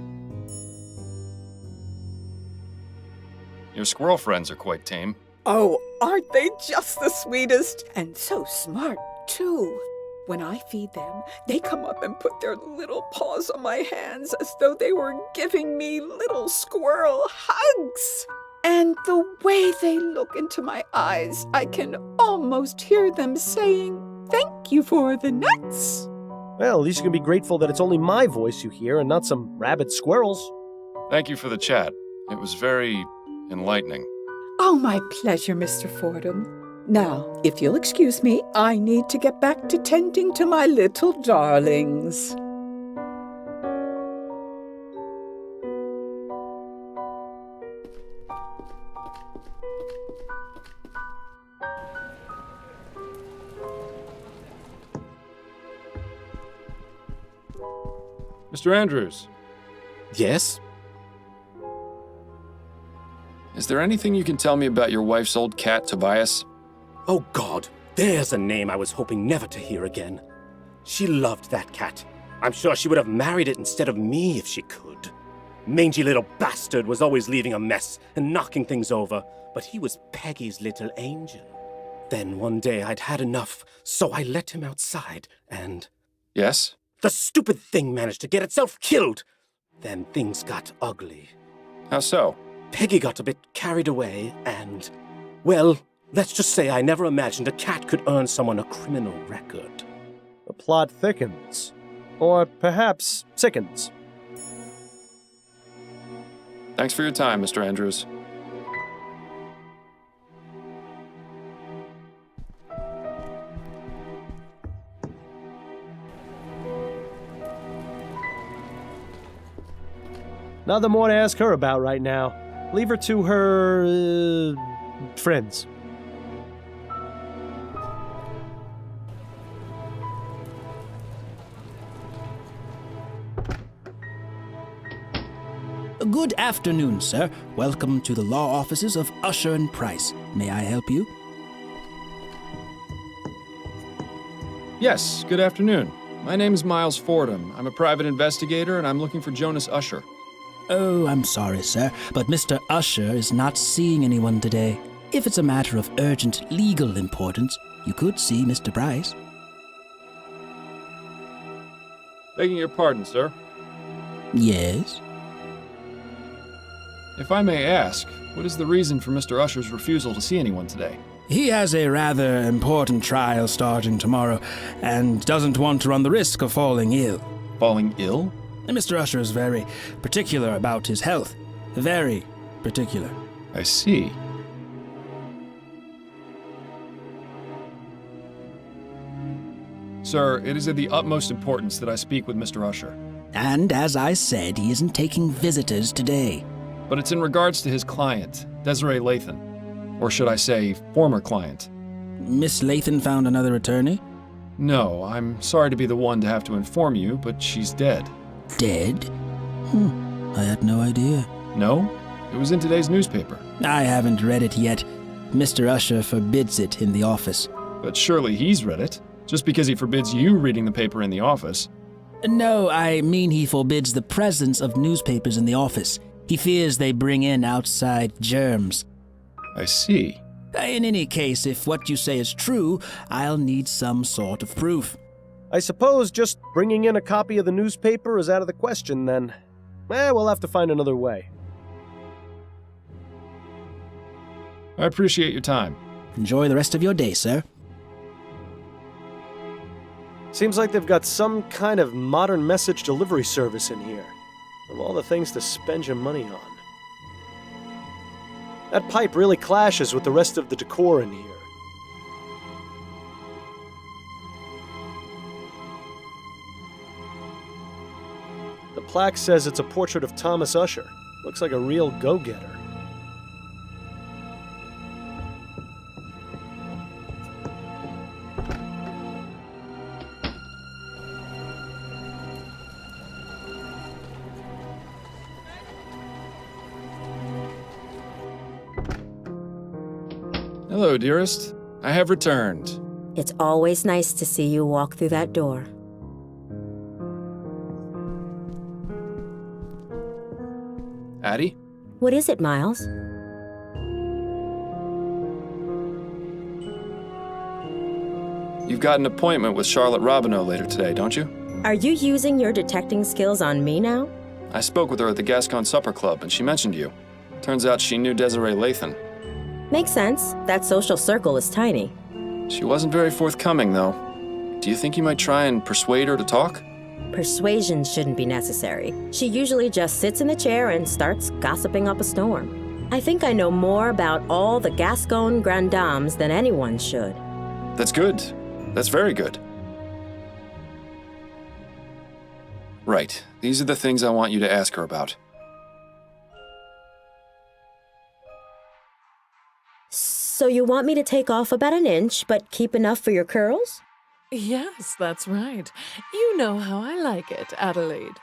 Your squirrel friends are quite tame. Oh, aren't they just the sweetest? And so smart, too. When I feed them, they come up and put their little paws on my hands as though they were giving me little squirrel hugs. And the way they look into my eyes, I can almost hear them saying, "Thank you for the nuts." Well, at least you can be grateful that it's only my voice you hear and not some rabid squirrels. Thank you for the chat. It was very enlightening. Oh, my pleasure, Mr. Fordham. Now, if you'll excuse me, I need to get back to tending to my little darlings. Mr. Andrews, Yes? is there anything you can tell me about your wife's old cat, Tobias? Oh, God. There's a name I was hoping never to hear again. She loved that cat. I'm sure she would have married it instead of me if she could. Mangy little bastard was always leaving a mess and knocking things over, but he was Peggy's little angel. Then one day I'd had enough, so I let him outside, and Yes? the stupid thing managed to get itself killed. Then things got ugly. How so? Peggy got a bit carried away, and, well, let's just say I never imagined a cat could earn someone a criminal record. The plot thickens. Or perhaps sickens. Thanks for your time, Mr. Andrews. Nothing more to ask her about right now. Leave her to her... friends. Good afternoon, sir. Welcome to the law offices of Usher and Price. May I help you? Yes, good afternoon. My name is Miles Fordham. I'm a private investigator, and I'm looking for Jonas Usher. Oh, I'm sorry, sir, but Mr. Usher is not seeing anyone today. If it's a matter of urgent legal importance, you could see Mr. Price. Begging your pardon, sir. Yes? If I may ask, what is the reason for Mr. Usher's refusal to see anyone today? He has a rather important trial starting tomorrow, and doesn't want to run the risk of falling ill. Falling ill? Mr. Usher is very particular about his health. Very particular. I see. Sir, it is of the utmost importance that I speak with Mr. Usher. And as I said, he isn't taking visitors today. But it's in regards to his client, Desiree Lathan. Or should I say, former client. Miss Lathan found another attorney? No, I'm sorry to be the one to have to inform you, but she's dead. Dead? I had no idea. No? It was in today's newspaper. I haven't read it yet. Mr. Usher forbids it in the office. But surely he's read it, just because he forbids you reading the paper in the office. No, I mean he forbids the presence of newspapers in the office. He fears they bring in outside germs. I see. In any case, if what you say is true, I'll need some sort of proof. I suppose just bringing in a copy of the newspaper is out of the question, then. We'll have to find another way. I appreciate your time. Enjoy the rest of your day, sir. Seems like they've got some kind of modern message delivery service in here. Of all the things to spend your money on. That pipe really clashes with the rest of the decor in here. The plaque says it's a portrait of Thomas Usher. Looks like a real go-getter. Hello, dearest. I have returned. It's always nice to see you walk through that door. Addie? What is it, Miles? You've got an appointment with Charlotte Robineau later today, don't you? Are you using your detecting skills on me now? I spoke with her at the Gascon Supper Club, and she mentioned you. Turns out she knew Desiree Lathan. Makes sense. That social circle is tiny. She wasn't very forthcoming, though. Do you think you might try and persuade her to talk? Persuasion shouldn't be necessary. She usually just sits in the chair and starts gossiping up a storm. I think I know more about all the Gascon Grand Dames than anyone should. That's good. That's very good. Right. These are the things I want you to ask her about. So you want me to take off about an inch, but keep enough for your curls? Yes, that's right. You know how I like it, Adelaide.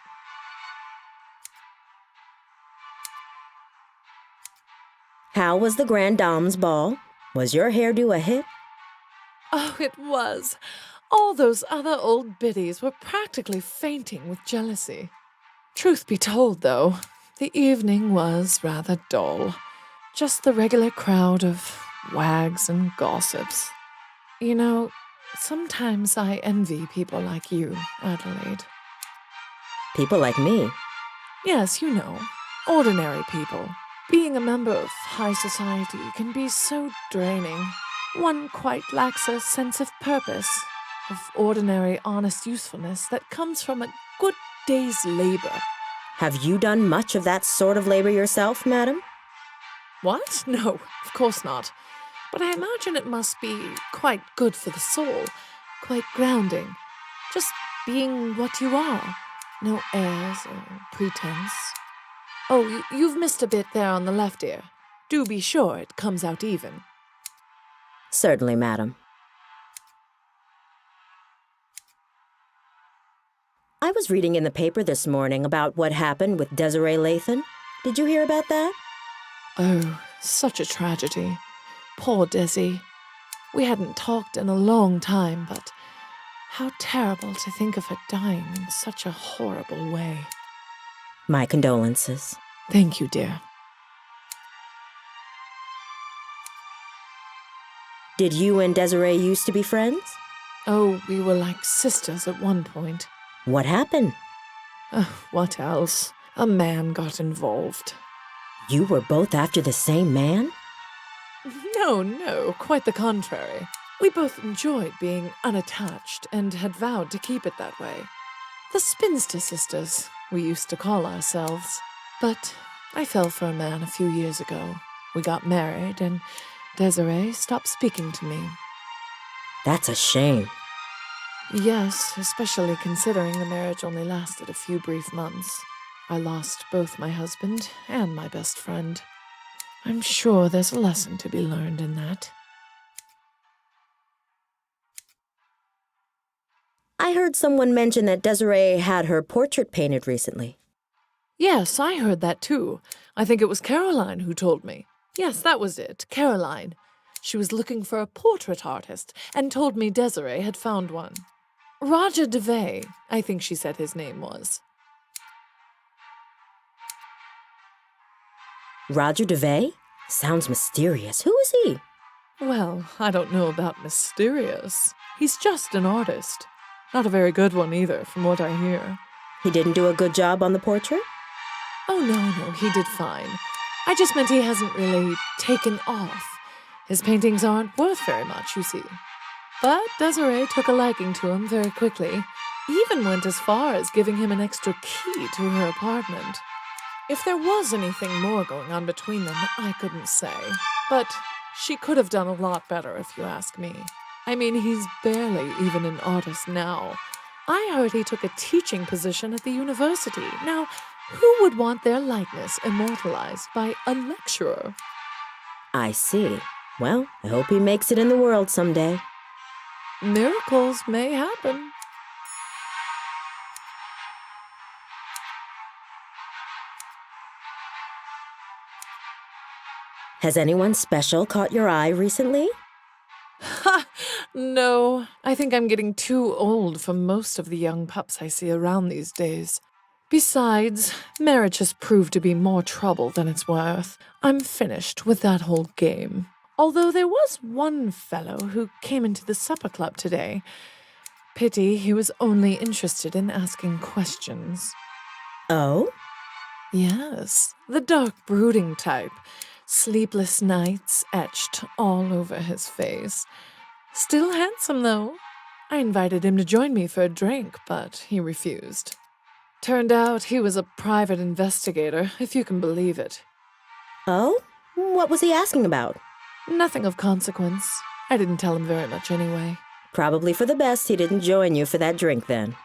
How was the Grand Dame's ball? Was your hairdo a hit? Oh, it was. All those other old biddies were practically fainting with jealousy. Truth be told, though, the evening was rather dull. Just the regular crowd of wags and gossips. You know, sometimes I envy people like you, Adelaide. People like me? Yes, you know, ordinary people. Being a member of high society can be so draining. One quite lacks a sense of purpose, of ordinary, honest usefulness that comes from a good day's labor. Have you done much of that sort of labor yourself, madam? What? No, of course not. But I imagine it must be quite good for the soul, quite grounding. Just being what you are. No airs or pretense. Oh, you've missed a bit there on the left ear. Do be sure it comes out even. Certainly, madam. I was reading in the paper this morning about what happened with Desiree Lathan. Did you hear about that? Oh, such a tragedy. Poor Desi. We hadn't talked in a long time, but how terrible to think of her dying in such a horrible way. My condolences. Thank you, dear. Did you and Desiree used to be friends? Oh, we were like sisters at one point. What happened? What else? A man got involved. You were both after the same man? No, quite the contrary. We both enjoyed being unattached and had vowed to keep it that way. The Spinster Sisters, we used to call ourselves. But I fell for a man a few years ago. We got married, and Desiree stopped speaking to me. That's a shame. Yes, especially considering the marriage only lasted a few brief months. I lost both my husband and my best friend. I'm sure there's a lesson to be learned in that. I heard someone mention that Desiree had her portrait painted recently. Yes, I heard that too. I think it was Caroline who told me. Yes, that was it, Caroline. She was looking for a portrait artist and told me Desiree had found one. Roger DeVay, I think she said his name was. Roger DeVay? Sounds mysterious. Who is he? Well, I don't know about mysterious. He's just an artist. Not a very good one either, from what I hear. He didn't do a good job on the portrait? Oh, no, he did fine. I just meant he hasn't really taken off. His paintings aren't worth very much, you see. But Desiree took a liking to him very quickly, even went as far as giving him an extra key to her apartment. If there was anything more going on between them, I couldn't say. But she could have done a lot better, if you ask me. I mean, he's barely even an artist now. I heard he took a teaching position at the university. Now, who would want their likeness immortalized by a lecturer? I see. Well, I hope he makes it in the world someday. Miracles may happen. Has anyone special caught your eye recently? Ha! No, I think I'm getting too old for most of the young pups I see around these days. Besides, marriage has proved to be more trouble than it's worth. I'm finished with that whole game. Although there was one fellow who came into the supper club today. Pity he was only interested in asking questions. Oh? Yes, the dark brooding type. Sleepless nights etched all over his face. Still handsome, though. I invited him to join me for a drink, but he refused. Turned out he was a private investigator, if you can believe it. Oh? What was he asking about? Nothing of consequence. I didn't tell him very much anyway. Probably for the best he didn't join you for that drink then.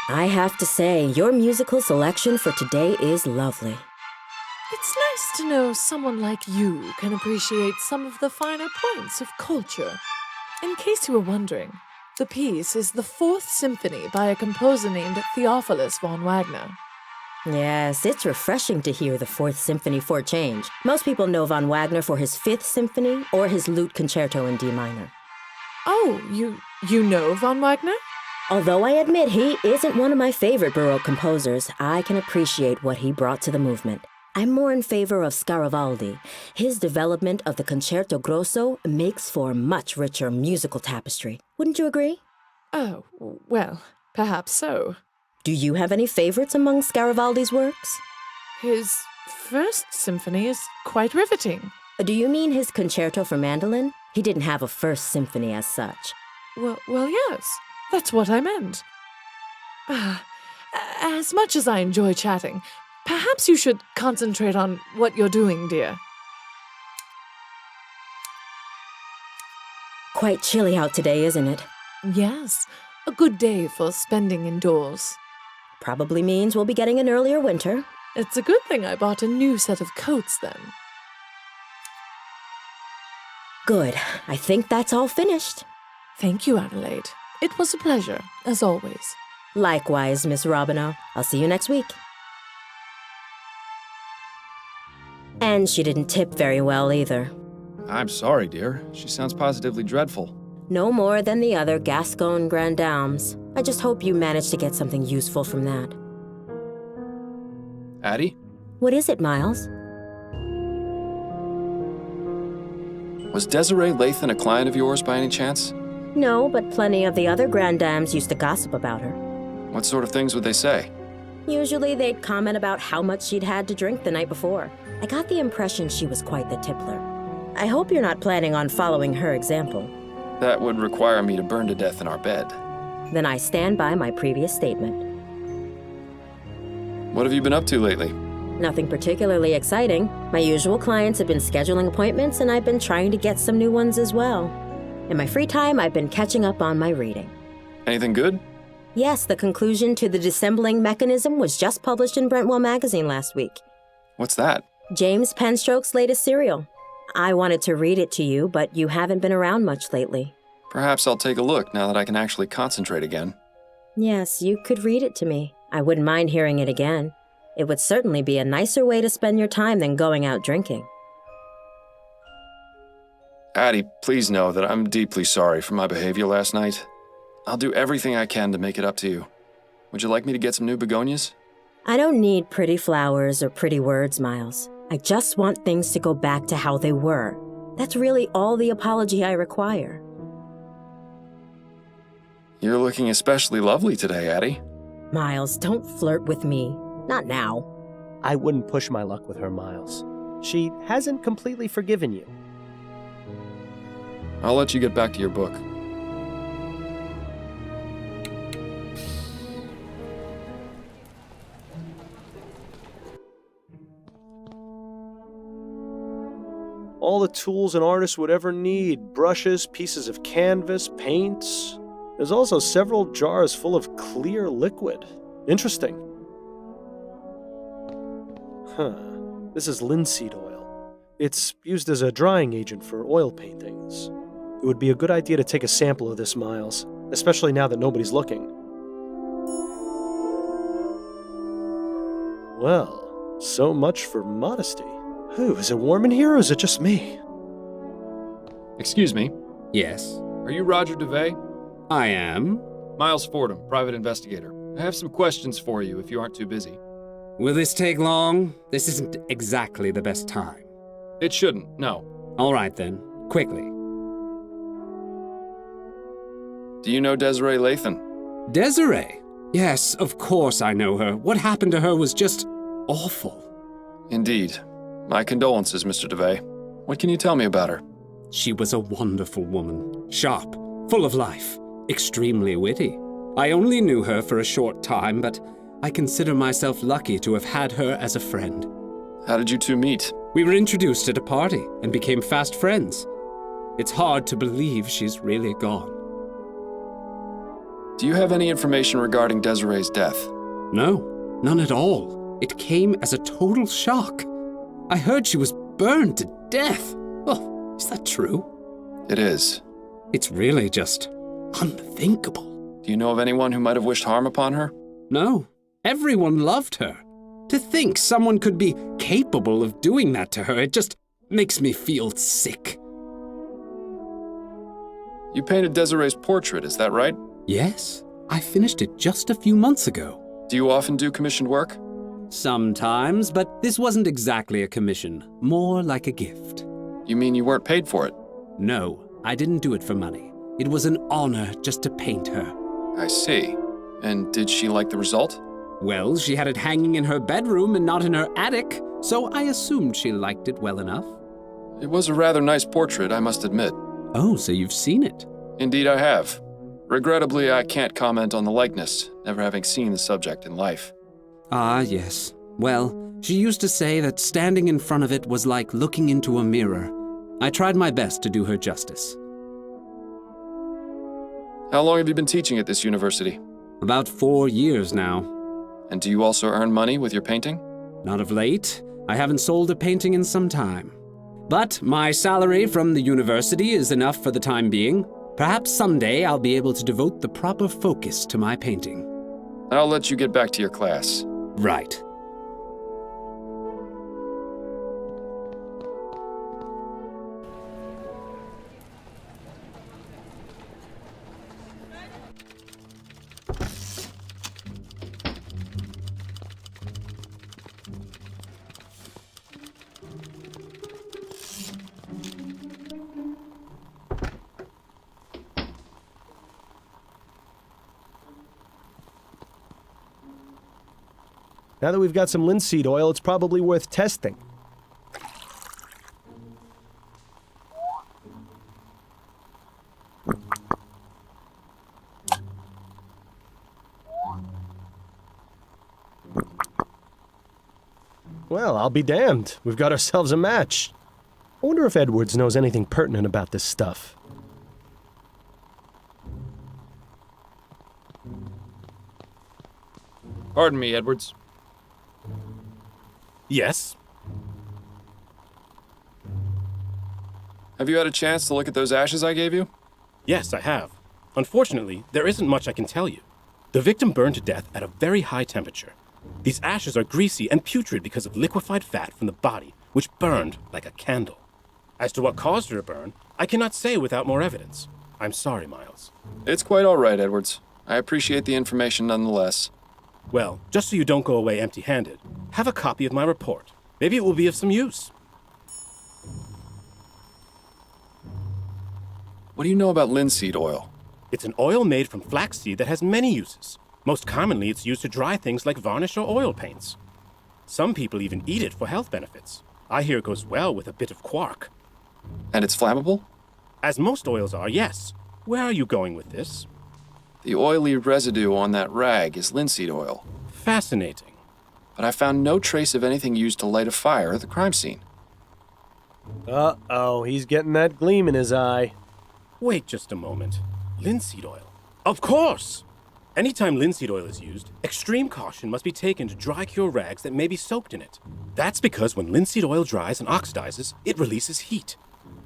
I have to say, your musical selection for today is lovely. It's nice to know someone like you can appreciate some of the finer points of culture. In case you were wondering, the piece is the Fourth Symphony by a composer named Theophilus von Wagner. Yes, it's refreshing to hear the Fourth Symphony for a change. Most people know von Wagner for his Fifth Symphony or his Lute Concerto in D minor. Oh, you know von Wagner? Although I admit he isn't one of my favorite Baroque composers, I can appreciate what he brought to the movement. I'm more in favor of Scaravaldi. His development of the Concerto Grosso makes for a much richer musical tapestry. Wouldn't you agree? Oh, well, perhaps so. Do you have any favorites among Scaravaldi's works? His First Symphony is quite riveting. Do you mean his Concerto for Mandolin? He didn't have a First Symphony as such. Well, yes. That's what I meant. As much as I enjoy chatting, perhaps you should concentrate on what you're doing, dear. Quite chilly out today, isn't it? Yes, a good day for spending indoors. Probably means we'll be getting an earlier winter. It's a good thing I bought a new set of coats then. Good. I think that's all finished. Thank you, Adelaide. It was a pleasure, as always. Likewise, Miss Robineau. I'll see you next week. And she didn't tip very well either. I'm sorry, dear. She sounds positively dreadful. No more than the other Gascon Grand Dames. I just hope you managed to get something useful from that. Addie? What is it, Miles? Was Desiree Lathan a client of yours by any chance? No, but plenty of the other Grand Dames used to gossip about her. What sort of things would they say? Usually they'd comment about how much she'd had to drink the night before. I got the impression she was quite the tippler. I hope you're not planning on following her example. That would require me to burn to death in our bed. Then I stand by my previous statement. What have you been up to lately? Nothing particularly exciting. My usual clients have been scheduling appointments, and I've been trying to get some new ones as well. In my free time, I've been catching up on my reading. Anything good? Yes, the conclusion to the Dissembling Mechanism was just published in Brentwell magazine last week. What's that? James Penstroke's latest serial. I wanted to read it to you, but you haven't been around much lately. Perhaps I'll take a look now that I can actually concentrate again. Yes, you could read it to me. I wouldn't mind hearing it again. It would certainly be a nicer way to spend your time than going out drinking. Addie, please know that I'm deeply sorry for my behavior last night. I'll do everything I can to make it up to you. Would you like me to get some new begonias? I don't need pretty flowers or pretty words, Miles. I just want things to go back to how they were. That's really all the apology I require. You're looking especially lovely today, Addie. Miles, don't flirt with me. Not now. I wouldn't push my luck with her, Miles. She hasn't completely forgiven you. I'll let you get back to your book. All the tools an artist would ever need. Brushes, pieces of canvas, paints. There's also several jars full of clear liquid. Interesting. This is linseed oil. It's used as a drying agent for oil paintings. It would be a good idea to take a sample of this, Miles, especially now that nobody's looking. Well, so much for modesty. Ooh, is it warm in here or is it just me? Excuse me. Yes? Are you Roger DeVay? I am. Miles Fordham, private investigator. I have some questions for you if you aren't too busy. Will this take long? This isn't exactly the best time. It shouldn't, no. All right then, quickly. Do you know Desiree Lathan? Desiree? Yes, of course I know her. What happened to her was just awful. Indeed. My condolences, Mr. DeVay. What can you tell me about her? She was a wonderful woman. Sharp, full of life, extremely witty. I only knew her for a short time, but I consider myself lucky to have had her as a friend. How did you two meet? We were introduced at a party and became fast friends. It's hard to believe she's really gone. Do you have any information regarding Desiree's death? No, none at all. It came as a total shock. I heard she was burned to death. Oh, is that true? It is. It's really just unthinkable. Do you know of anyone who might have wished harm upon her? No. Everyone loved her. To think someone could be capable of doing that to her, it just makes me feel sick. You painted Desiree's portrait, is that right? Yes. I finished it just a few months ago. Do you often do commissioned work? Sometimes, but this wasn't exactly a commission. More like a gift. You mean you weren't paid for it? No, I didn't do it for money. It was an honor just to paint her. I see. And did she like the result? Well, she had it hanging in her bedroom and not in her attic, so I assumed she liked it well enough. It was a rather nice portrait, I must admit. Oh, so you've seen it? Indeed I have. Regrettably, I can't comment on the likeness, never having seen the subject in life. Ah, yes. Well, she used to say that standing in front of it was like looking into a mirror. I tried my best to do her justice. How long have you been teaching at this university? About 4 years now. And do you also earn money with your painting? Not of late. I haven't sold a painting in some time. But my salary from the university is enough for the time being. Perhaps someday I'll be able to devote the proper focus to my painting. I'll let you get back to your class. Right. Now that we've got some linseed oil, it's probably worth testing. Well, I'll be damned. We've got ourselves a match. I wonder if Edwards knows anything pertinent about this stuff. Pardon me, Edwards. Yes? Have you had a chance to look at those ashes I gave you? Yes, I have. Unfortunately, there isn't much I can tell you. The victim burned to death at a very high temperature. These ashes are greasy and putrid because of liquefied fat from the body, which burned like a candle. As to what caused her to burn, I cannot say without more evidence. I'm sorry, Miles. It's quite all right, Edwards. I appreciate the information nonetheless. Well, just so you don't go away empty-handed, have a copy of my report. Maybe it will be of some use. What do you know about linseed oil? It's an oil made from flaxseed that has many uses. Most commonly, it's used to dry things like varnish or oil paints. Some people even eat it for health benefits. I hear it goes well with a bit of quark. And it's flammable? As most oils are, yes. Where are you going with this? The oily residue on that rag is linseed oil. Fascinating. But I found no trace of anything used to light a fire at the crime scene. Uh-oh, he's getting that gleam in his eye. Wait just a moment. Linseed oil? Of course! Anytime linseed oil is used, extreme caution must be taken to dry cure rags that may be soaked in it. That's because when linseed oil dries and oxidizes, it releases heat.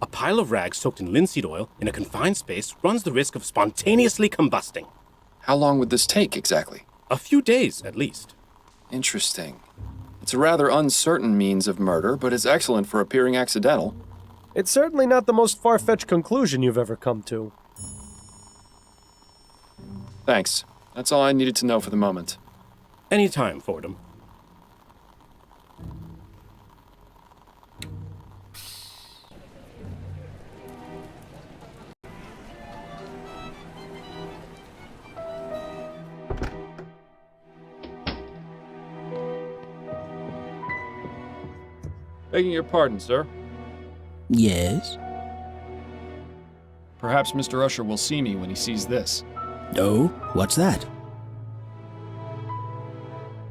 A pile of rags soaked in linseed oil in a confined space runs the risk of spontaneously combusting. How long would this take, exactly? A few days, at least. Interesting. It's a rather uncertain means of murder, but it's excellent for appearing accidental. It's certainly not the most far-fetched conclusion you've ever come to. Thanks. That's all I needed to know for the moment. Anytime, Fordham. Begging your pardon, sir. Yes? Perhaps Mr. Usher will see me when he sees this. Oh, what's that?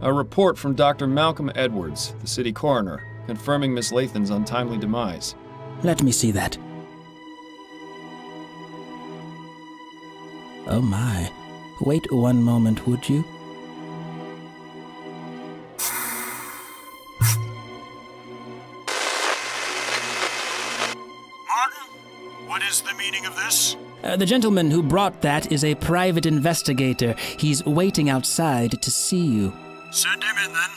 A report from Dr. Malcolm Edwards, the city coroner, confirming Miss Lathan's untimely demise. Let me see that. Oh my. Wait one moment, would you? What is the meaning of this? The gentleman who brought that is a private investigator. He's waiting outside to see you. Send him in, then.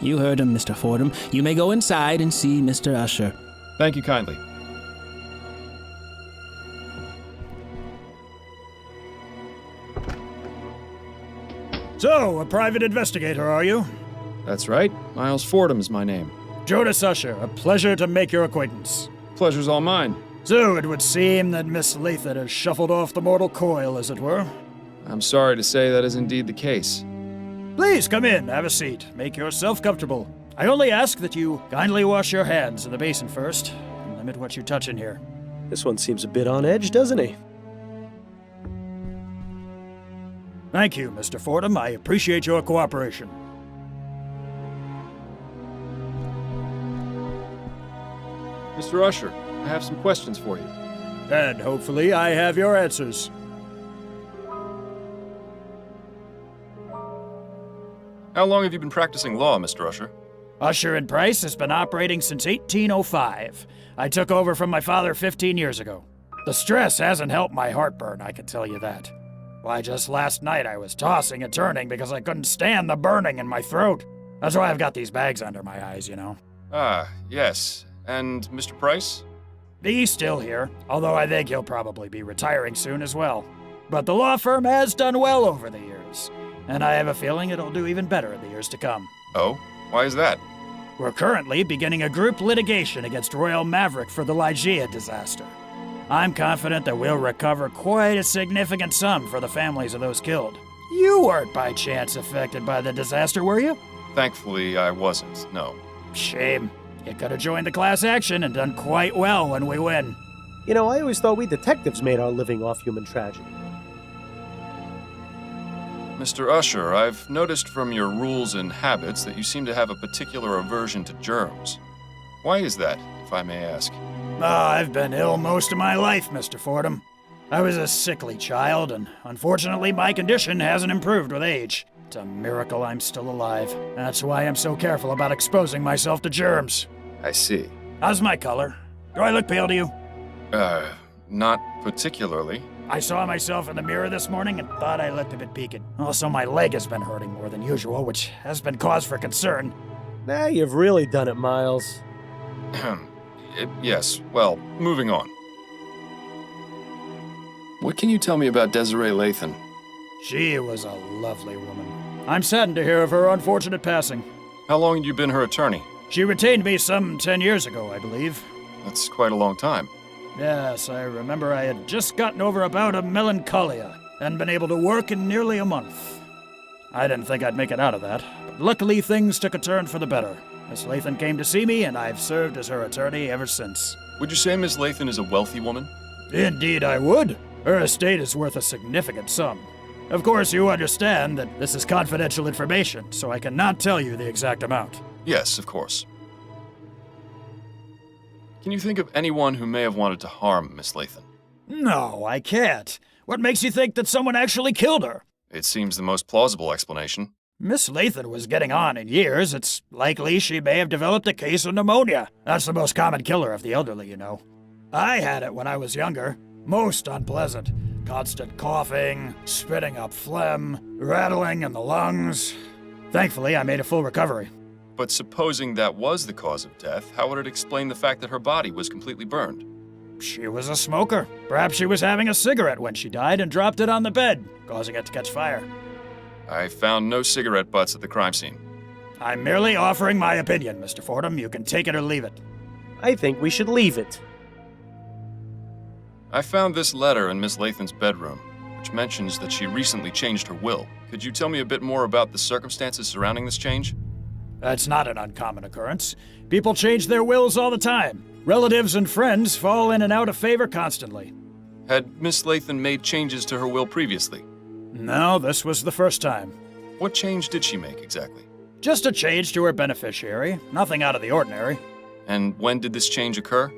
You heard him, Mr. Fordham. You may go inside and see Mr. Usher. Thank you kindly. So, a private investigator, are you? That's right. Miles Fordham is my name. Jonas Usher, a pleasure to make your acquaintance. Pleasure's all mine. So, it would seem that Miss Lathan has shuffled off the mortal coil, as it were. I'm sorry to say that is indeed the case. Please come in, have a seat. Make yourself comfortable. I only ask that you kindly wash your hands in the basin first, and limit what you touch in here. This one seems a bit on edge, doesn't he? Thank you, Mr. Fordham. I appreciate your cooperation. Mr. Usher, I have some questions for you. And hopefully I have your answers. How long have you been practicing law, Mr. Usher? Usher & Price has been operating since 1805. I took over from my father 15 years ago. The stress hasn't helped my heartburn, I can tell you that. Why, just last night I was tossing and turning because I couldn't stand the burning in my throat. That's why I've got these bags under my eyes, you know. Ah, yes. And Mr. Price? He's still here, although I think he'll probably be retiring soon as well. But the law firm has done well over the years, and I have a feeling it'll do even better in the years to come. Oh? Why is that? We're currently beginning a group litigation against Royal Maverick for the Lygia disaster. I'm confident that we'll recover quite a significant sum for the families of those killed. You weren't by chance affected by the disaster, were you? Thankfully, I wasn't, no. Shame. You could have joined the class action and done quite well when we win. You know, I always thought we detectives made our living off human tragedy. Mr. Usher, I've noticed from your rules and habits that you seem to have a particular aversion to germs. Why is that, if I may ask? I've been ill most of my life, Mr. Fordham. I was a sickly child, and unfortunately my condition hasn't improved with age. It's a miracle I'm still alive. That's why I'm so careful about exposing myself to germs. I see. How's my color? Do I look pale to you? Not particularly. I saw myself in the mirror this morning and thought I looked a bit peaked. Also, my leg has been hurting more than usual, which has been cause for concern. Nah, you've really done it, Miles. Yes, well, moving on. What can you tell me about Desiree Lathan? She was a lovely woman. I'm saddened to hear of her unfortunate passing. How long had you been her attorney? She retained me some 10 years ago, I believe. That's quite a long time. Yes, I remember I had just gotten over a bout of melancholia and been able to work in nearly a month. I didn't think I'd make it out of that, but luckily things took a turn for the better. Miss Lathan came to see me, and I've served as her attorney ever since. Would you say Miss Lathan is a wealthy woman? Indeed I would. Her estate is worth a significant sum. Of course, you understand that this is confidential information, so I cannot tell you the exact amount. Yes, of course. Can you think of anyone who may have wanted to harm Miss Lathan? No, I can't. What makes you think that someone actually killed her? It seems the most plausible explanation. Miss Lathan was getting on in years. It's likely she may have developed a case of pneumonia. That's the most common killer of the elderly, you know. I had it when I was younger. Most unpleasant. Constant coughing, spitting up phlegm, rattling in the lungs. Thankfully, I made a full recovery. But supposing that was the cause of death, how would it explain the fact that her body was completely burned? She was a smoker. Perhaps she was having a cigarette when she died and dropped it on the bed, causing it to catch fire. I found no cigarette butts at the crime scene. I'm merely offering my opinion, Mr. Fordham. You can take it or leave it. I think we should leave it. I found this letter in Miss Lathan's bedroom, which mentions that she recently changed her will. Could you tell me a bit more about the circumstances surrounding this change? That's not an uncommon occurrence. People change their wills all the time. Relatives and friends fall in and out of favor constantly. Had Miss Lathan made changes to her will previously? No, this was the first time. What change did she make exactly? Just a change to her beneficiary. Nothing out of the ordinary. And when did this change occur?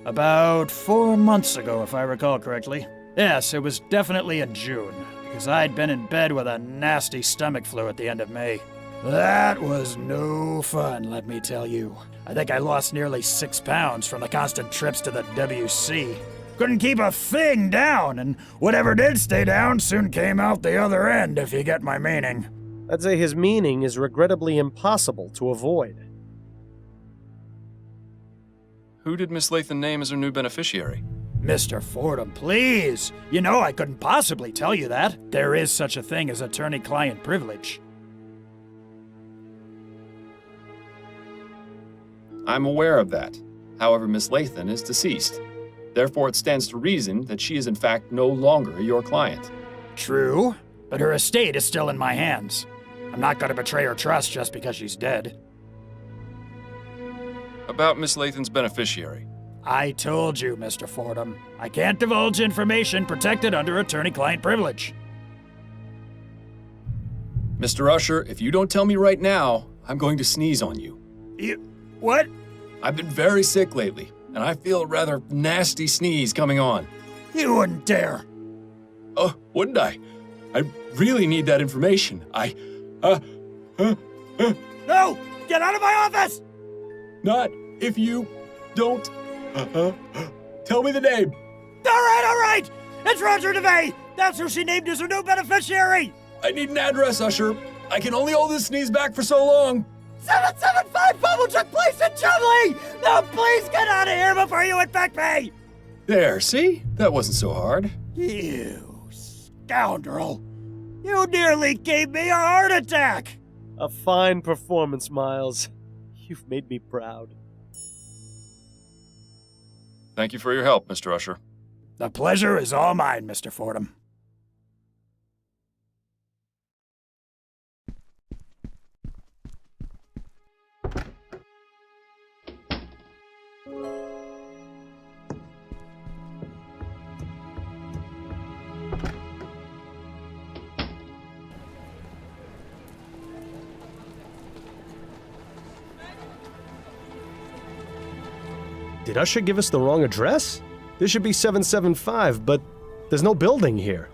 About 4 months ago, if I recall correctly. Yes, it was definitely in June, because I'd been in bed with a nasty stomach flu at the end of May. That was no fun, let me tell you. I think I lost nearly 6 pounds from the constant trips to the WC. Couldn't keep a thing down, and whatever did stay down soon came out the other end, if you get my meaning. I'd say his meaning is regrettably impossible to avoid. Who did Miss Lathan name as her new beneficiary? Mr. Fordham, please! You know I couldn't possibly tell you that. There is such a thing as attorney-client privilege. I'm aware of that. However, Miss Lathan is deceased. Therefore, it stands to reason that she is in fact no longer your client. True, but her estate is still in my hands. I'm not going to betray her trust just because she's dead. About Miss Lathan's beneficiary. I told you, Mr. Fordham. I can't divulge information protected under attorney-client privilege. Mr. Usher, if you don't tell me right now, I'm going to sneeze on you. What? I've been very sick lately, and I feel a rather nasty sneeze coming on. You wouldn't dare. Oh, wouldn't I? I really need that information. No! Get out of my office! Not if you don't tell me the name. All right! It's Roger DeVay! That's who she named as her new beneficiary! I need an address, Usher. I can only hold this sneeze back for so long. 775 Bubblechuck Place in Chumley! Now please get out of here before you infect me! There, see? That wasn't so hard. You scoundrel! You nearly gave me a heart attack! A fine performance, Miles. You've made me proud. Thank you for your help, Mr. Usher. The pleasure is all mine, Mr. Fordham. Did Usher give us the wrong address? This should be 775, but there's no building here.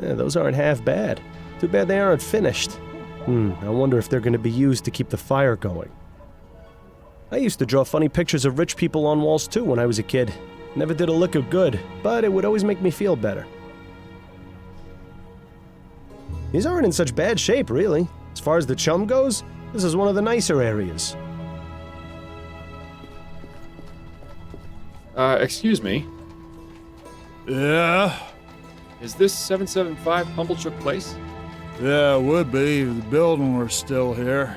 Yeah, those aren't half bad. Too bad they aren't finished. I wonder if they're going to be used to keep the fire going. I used to draw funny pictures of rich people on walls too when I was a kid. Never did a lick of good, but it would always make me feel better. These aren't in such bad shape, really. As far as the chum goes, this is one of the nicer areas. Excuse me. Yeah? Is this 775 Pumblechook Place? Yeah, it would be if the building were still here.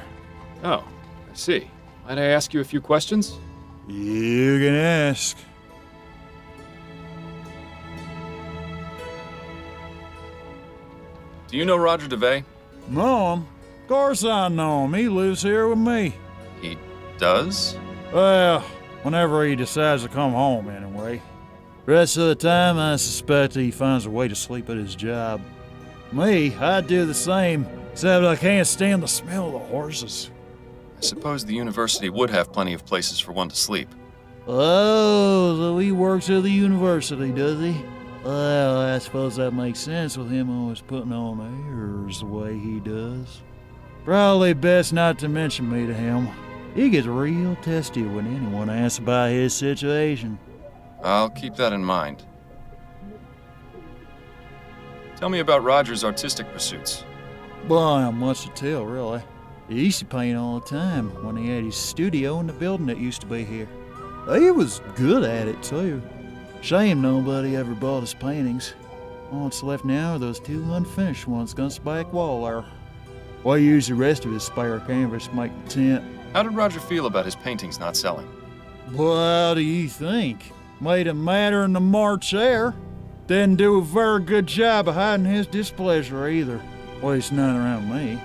Oh, I see. Might I ask you a few questions? You can ask. Do you know Roger DeVay? Know him? Of course I know him. He lives here with me. He does? Well, whenever he decides to come home, anyway. Rest of the time, I suspect he finds a way to sleep at his job. Me, I do the same, except I can't stand the smell of the horses. I suppose the university would have plenty of places for one to sleep. Oh, so he works at the university, does he? Well, I suppose that makes sense with him always putting on airs the way he does. Probably best not to mention me to him. He gets real testy when anyone asks about his situation. I'll keep that in mind. Tell me about Roger's artistic pursuits. Well, not much to tell, really. He used to paint all the time when he had his studio in the building that used to be here. He was good at it, too. Shame nobody ever bought his paintings. All that's left now are those two unfinished ones against the back wall there. We used the rest of his spare canvas to make the tent. How did Roger feel about his paintings not selling? Well, how do you think? Made him madder in the March air. Didn't do a very good job of hiding his displeasure either. At least none around me.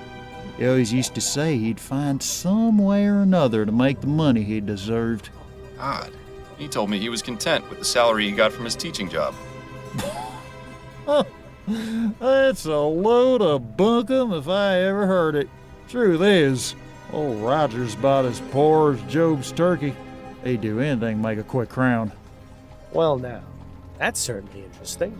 He always used to say he'd find some way or another to make the money he deserved. Odd. He told me he was content with the salary he got from his teaching job. That's a load of bunkum if I ever heard it. Truth is, old Roger's about as poor as Job's turkey. He'd do anything to make a quick crown. Well now, that's certainly interesting.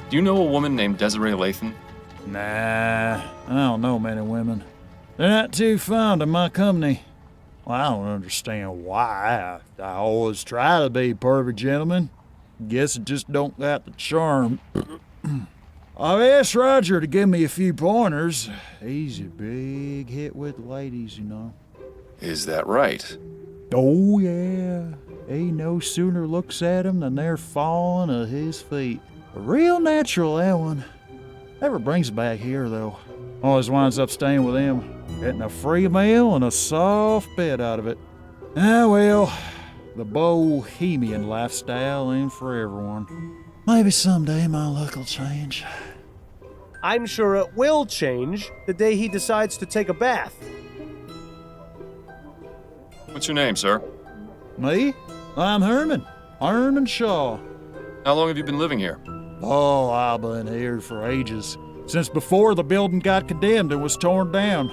Do you know a woman named Desiree Lathan? Nah, I don't know many women. They're not too fond of my company. Well, I don't understand why. I always try to be a perfect gentleman. Guess it just don't got the charm. I've asked Roger to give me a few pointers. He's a big hit with ladies, you know. Is that right? Oh, yeah. He no sooner looks at 'em than they're falling at his feet. Real natural, that one. Never brings it back here, though. Always winds up staying with him, getting a free meal and a soft bed out of it. Ah, well, the bohemian lifestyle ain't for everyone. Maybe someday my luck will change. I'm sure it will change the day he decides to take a bath. What's your name, sir? Me? I'm Herman Shaw. How long have you been living here? Oh, I've been here for ages. Since before the building got condemned and was torn down.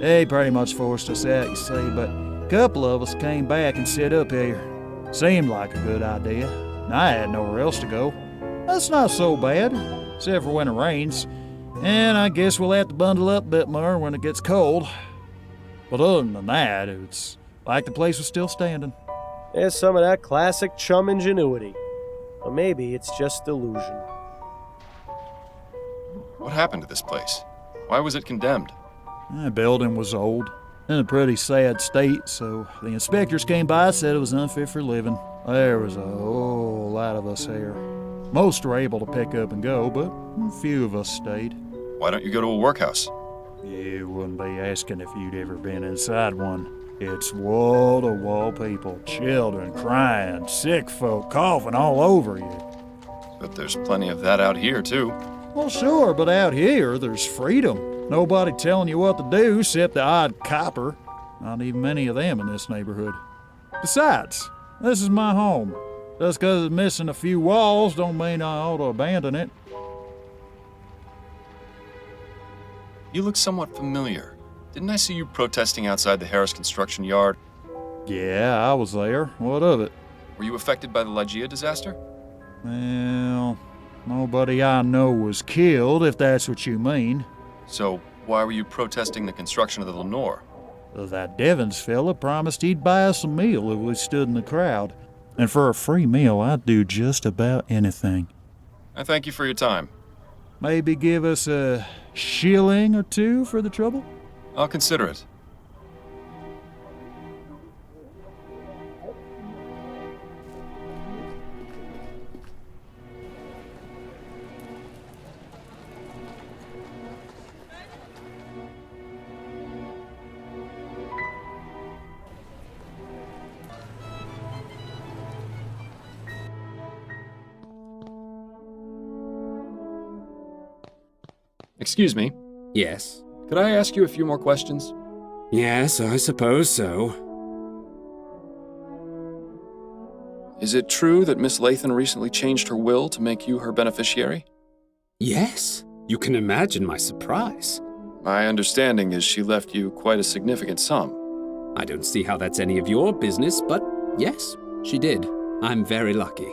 They pretty much forced us out, you see, but a couple of us came back and set up here. Seemed like a good idea. I had nowhere else to go. That's not so bad, except for when it rains. And I guess we'll have to bundle up a bit more when it gets cold. But other than that, it's like the place was still standing. There's some of that classic chum ingenuity. Or maybe it's just delusion. What happened to this place? Why was it condemned? The building was old, in a pretty sad state, so the inspectors came by and said it was unfit for living. There was a whole lot of us here. Most were able to pick up and go, but a few of us stayed. Why don't you go to a workhouse? You wouldn't be asking if you'd ever been inside one. It's wall-to-wall people, children crying, sick folk coughing all over you. But there's plenty of that out here, too. Well, sure, but out here, there's freedom. Nobody telling you what to do except the odd copper. Not even many of them in this neighborhood. Besides, this is my home. Just 'cause it's missing a few walls don't mean I ought to abandon it. You look somewhat familiar. Didn't I see you protesting outside the Harris construction yard? Yeah, I was there. What of it? Were you affected by the Lygia disaster? Well, nobody I know was killed, if that's what you mean. So, why were you protesting the construction of the Lenore? That Devons fella promised he'd buy us a meal if we stood in the crowd. And for a free meal, I'd do just about anything. I thank you for your time. Maybe give us a shilling or two for the trouble? I'll consider it. Excuse me. Yes? Could I ask you a few more questions? Yes, I suppose so. Is it true that Miss Lathan recently changed her will to make you her beneficiary? Yes. You can imagine my surprise. My understanding is she left you quite a significant sum. I don't see how that's any of your business, but yes, she did. I'm very lucky.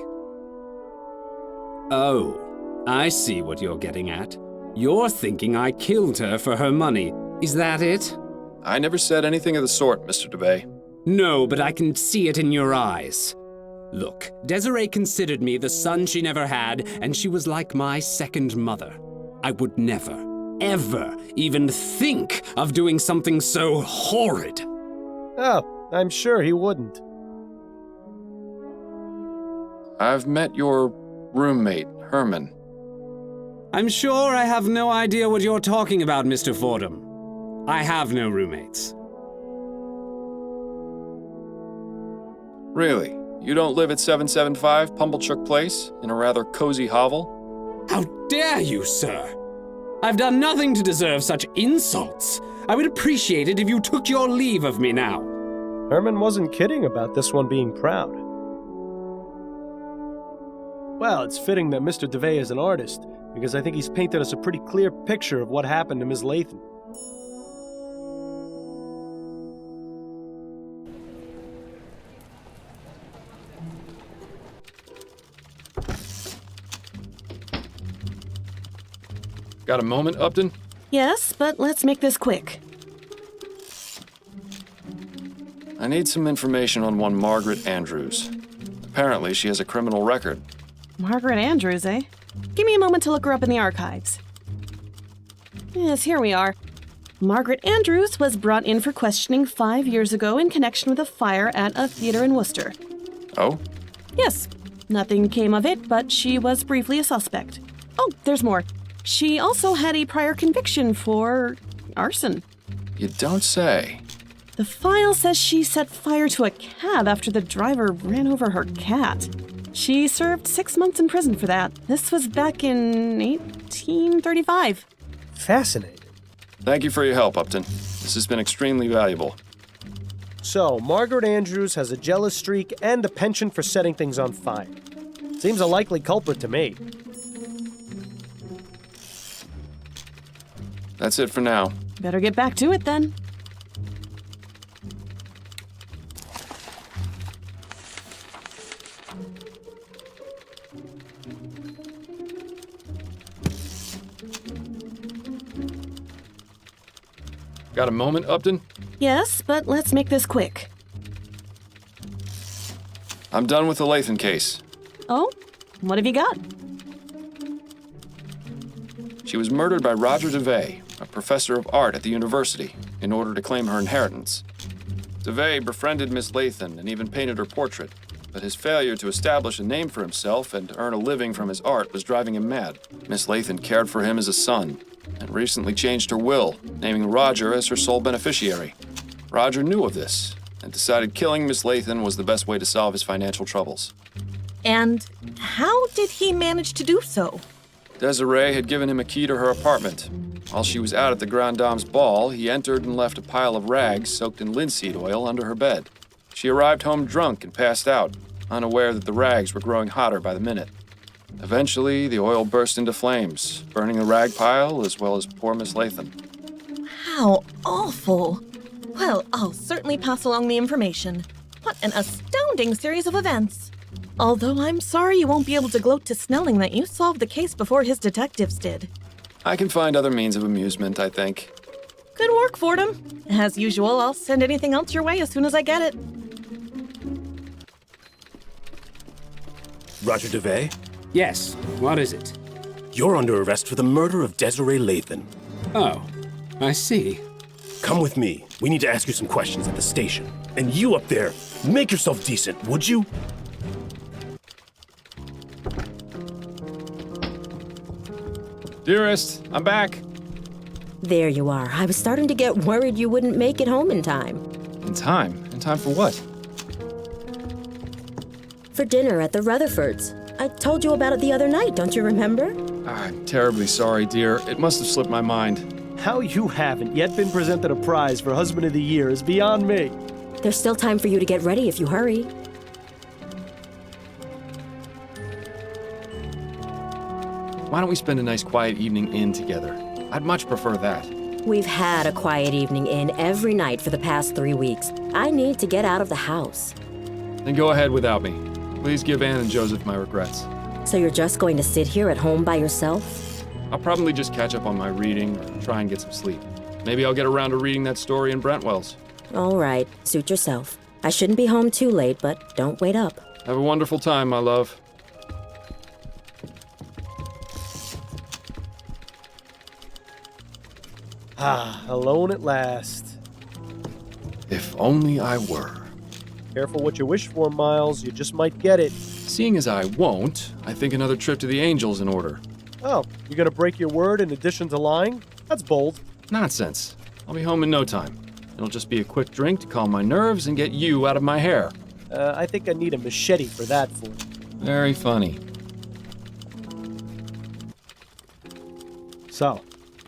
Oh, I see what you're getting at. You're thinking I killed her for her money. Is that it? I never said anything of the sort, Mr. DeBay. No, but I can see it in your eyes. Look, Desiree considered me the son she never had, and she was like my second mother. I would never, ever even think of doing something so horrid. Oh, I'm sure he wouldn't. I've met your roommate, Herman. I'm sure I have no idea what you're talking about, Mr. Fordham. I have no roommates. Really? You don't live at 775 Pumblechook Place, in a rather cozy hovel? How dare you, sir? I've done nothing to deserve such insults. I would appreciate it if you took your leave of me now. Herman wasn't kidding about this one being proud. Well, it's fitting that Mr. DeVay is an artist, because I think he's painted us a pretty clear picture of what happened to Ms. Lathan. Got a moment, Upton? Yes, but let's make this quick. I need some information on one Margaret Andrews. Apparently, she has a criminal record. Margaret Andrews, eh? Give me a moment to look her up in the archives. Yes, here we are. Margaret Andrews was brought in for questioning 5 years ago in connection with a fire at a theater in Worcester. Oh? Yes. Nothing came of it, but she was briefly a suspect. Oh, there's more. She also had a prior conviction for arson. You don't say. The file says she set fire to a cab after the driver ran over her cat. She served 6 months in prison for that. This was back in 1835. Fascinating. Thank you for your help, Upton. This has been extremely valuable. So, Margaret Andrews has a jealous streak and a penchant for setting things on fire. Seems a likely culprit to me. That's it for now. Better get back to it then. Got a moment, Upton? Yes, but let's make this quick. I'm done with the Lathan case. Oh? What have you got? She was murdered by Roger DeVay, a professor of art at the university, in order to claim her inheritance. DeVay befriended Miss Lathan and even painted her portrait, but his failure to establish a name for himself and earn a living from his art was driving him mad. Miss Lathan cared for him as a son, and recently changed her will, naming Roger as her sole beneficiary. Roger knew of this, and decided killing Miss Lathan was the best way to solve his financial troubles. And how did he manage to do so? Desiree had given him a key to her apartment. While she was out at the Grand Dame's ball, he entered and left a pile of rags soaked in linseed oil under her bed. She arrived home drunk and passed out, unaware that the rags were growing hotter by the minute. Eventually, the oil burst into flames, burning the rag pile as well as poor Miss Lathan. How awful. Well, I'll certainly pass along the information. What an astounding series of events. Although I'm sorry you won't be able to gloat to Snelling that you solved the case before his detectives did. I can find other means of amusement, I think. Good work, Fordham. As usual, I'll send anything else your way as soon as I get it. Roger DeVay? Yes, what is it? You're under arrest for the murder of Desiree Lathan. Oh, I see. Come with me. We need to ask you some questions at the station. And you up there, make yourself decent, would you? Dearest, I'm back. There you are. I was starting to get worried you wouldn't make it home in time. In time? In time for what? For dinner at the Rutherfords. I told you about it the other night, don't you remember? I'm terribly sorry, dear. It must have slipped my mind. How you haven't yet been presented a prize for Husband of the Year is beyond me. There's still time for you to get ready if you hurry. Why don't we spend a nice quiet evening in together? I'd much prefer that. We've had a quiet evening in every night for the past 3 weeks. I need to get out of the house. Then go ahead without me. Please give Anne and Joseph my regrets. So you're just going to sit here at home by yourself? I'll probably just catch up on my reading or try and get some sleep. Maybe I'll get around to reading that story in Brentwell's. All right, suit yourself. I shouldn't be home too late, but don't wait up. Have a wonderful time, my love. Ah, alone at last. If only I were. Careful what you wish for, Miles. You just might get it. Seeing as I won't, I think another trip to the Angel's in order. Oh, you're gonna break your word in addition to lying? That's bold. Nonsense. I'll be home in no time. It'll just be a quick drink to calm my nerves and get you out of my hair. I think I need a machete for that, fool. Very funny. So,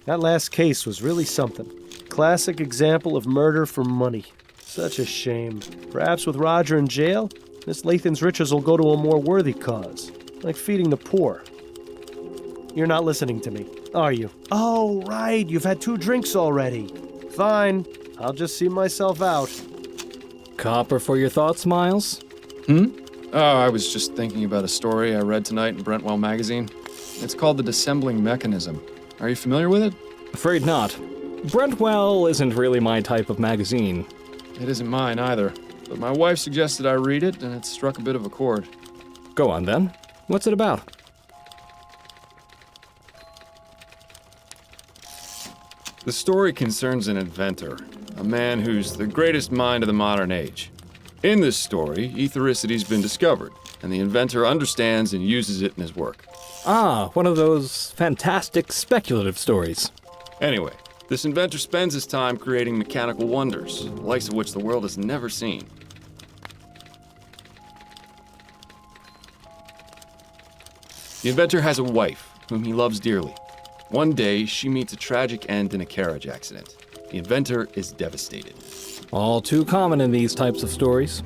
that last case was really something. Classic example of murder for money. Such a shame. Perhaps with Roger in jail, Miss Lathan's riches will go to a more worthy cause, like feeding the poor. You're not listening to me, are you? Oh, right, you've had 2 drinks already. Fine, I'll just see myself out. Copper for your thoughts, Miles? Oh, I was just thinking about a story I read tonight in Brentwell magazine. It's called The Dissembling Mechanism. Are you familiar with it? Afraid not. Brentwell isn't really my type of magazine. It isn't mine either, but my wife suggested I read it, and it struck a bit of a chord. Go on then. What's it about? The story concerns an inventor, a man who's the greatest mind of the modern age. In this story, ethericity's been discovered, and the inventor understands and uses it in his work. Ah, one of those fantastic speculative stories. Anyway, this inventor spends his time creating mechanical wonders, the likes of which the world has never seen. The inventor has a wife, whom he loves dearly. One day, she meets a tragic end in a carriage accident. The inventor is devastated. All too common in these types of stories.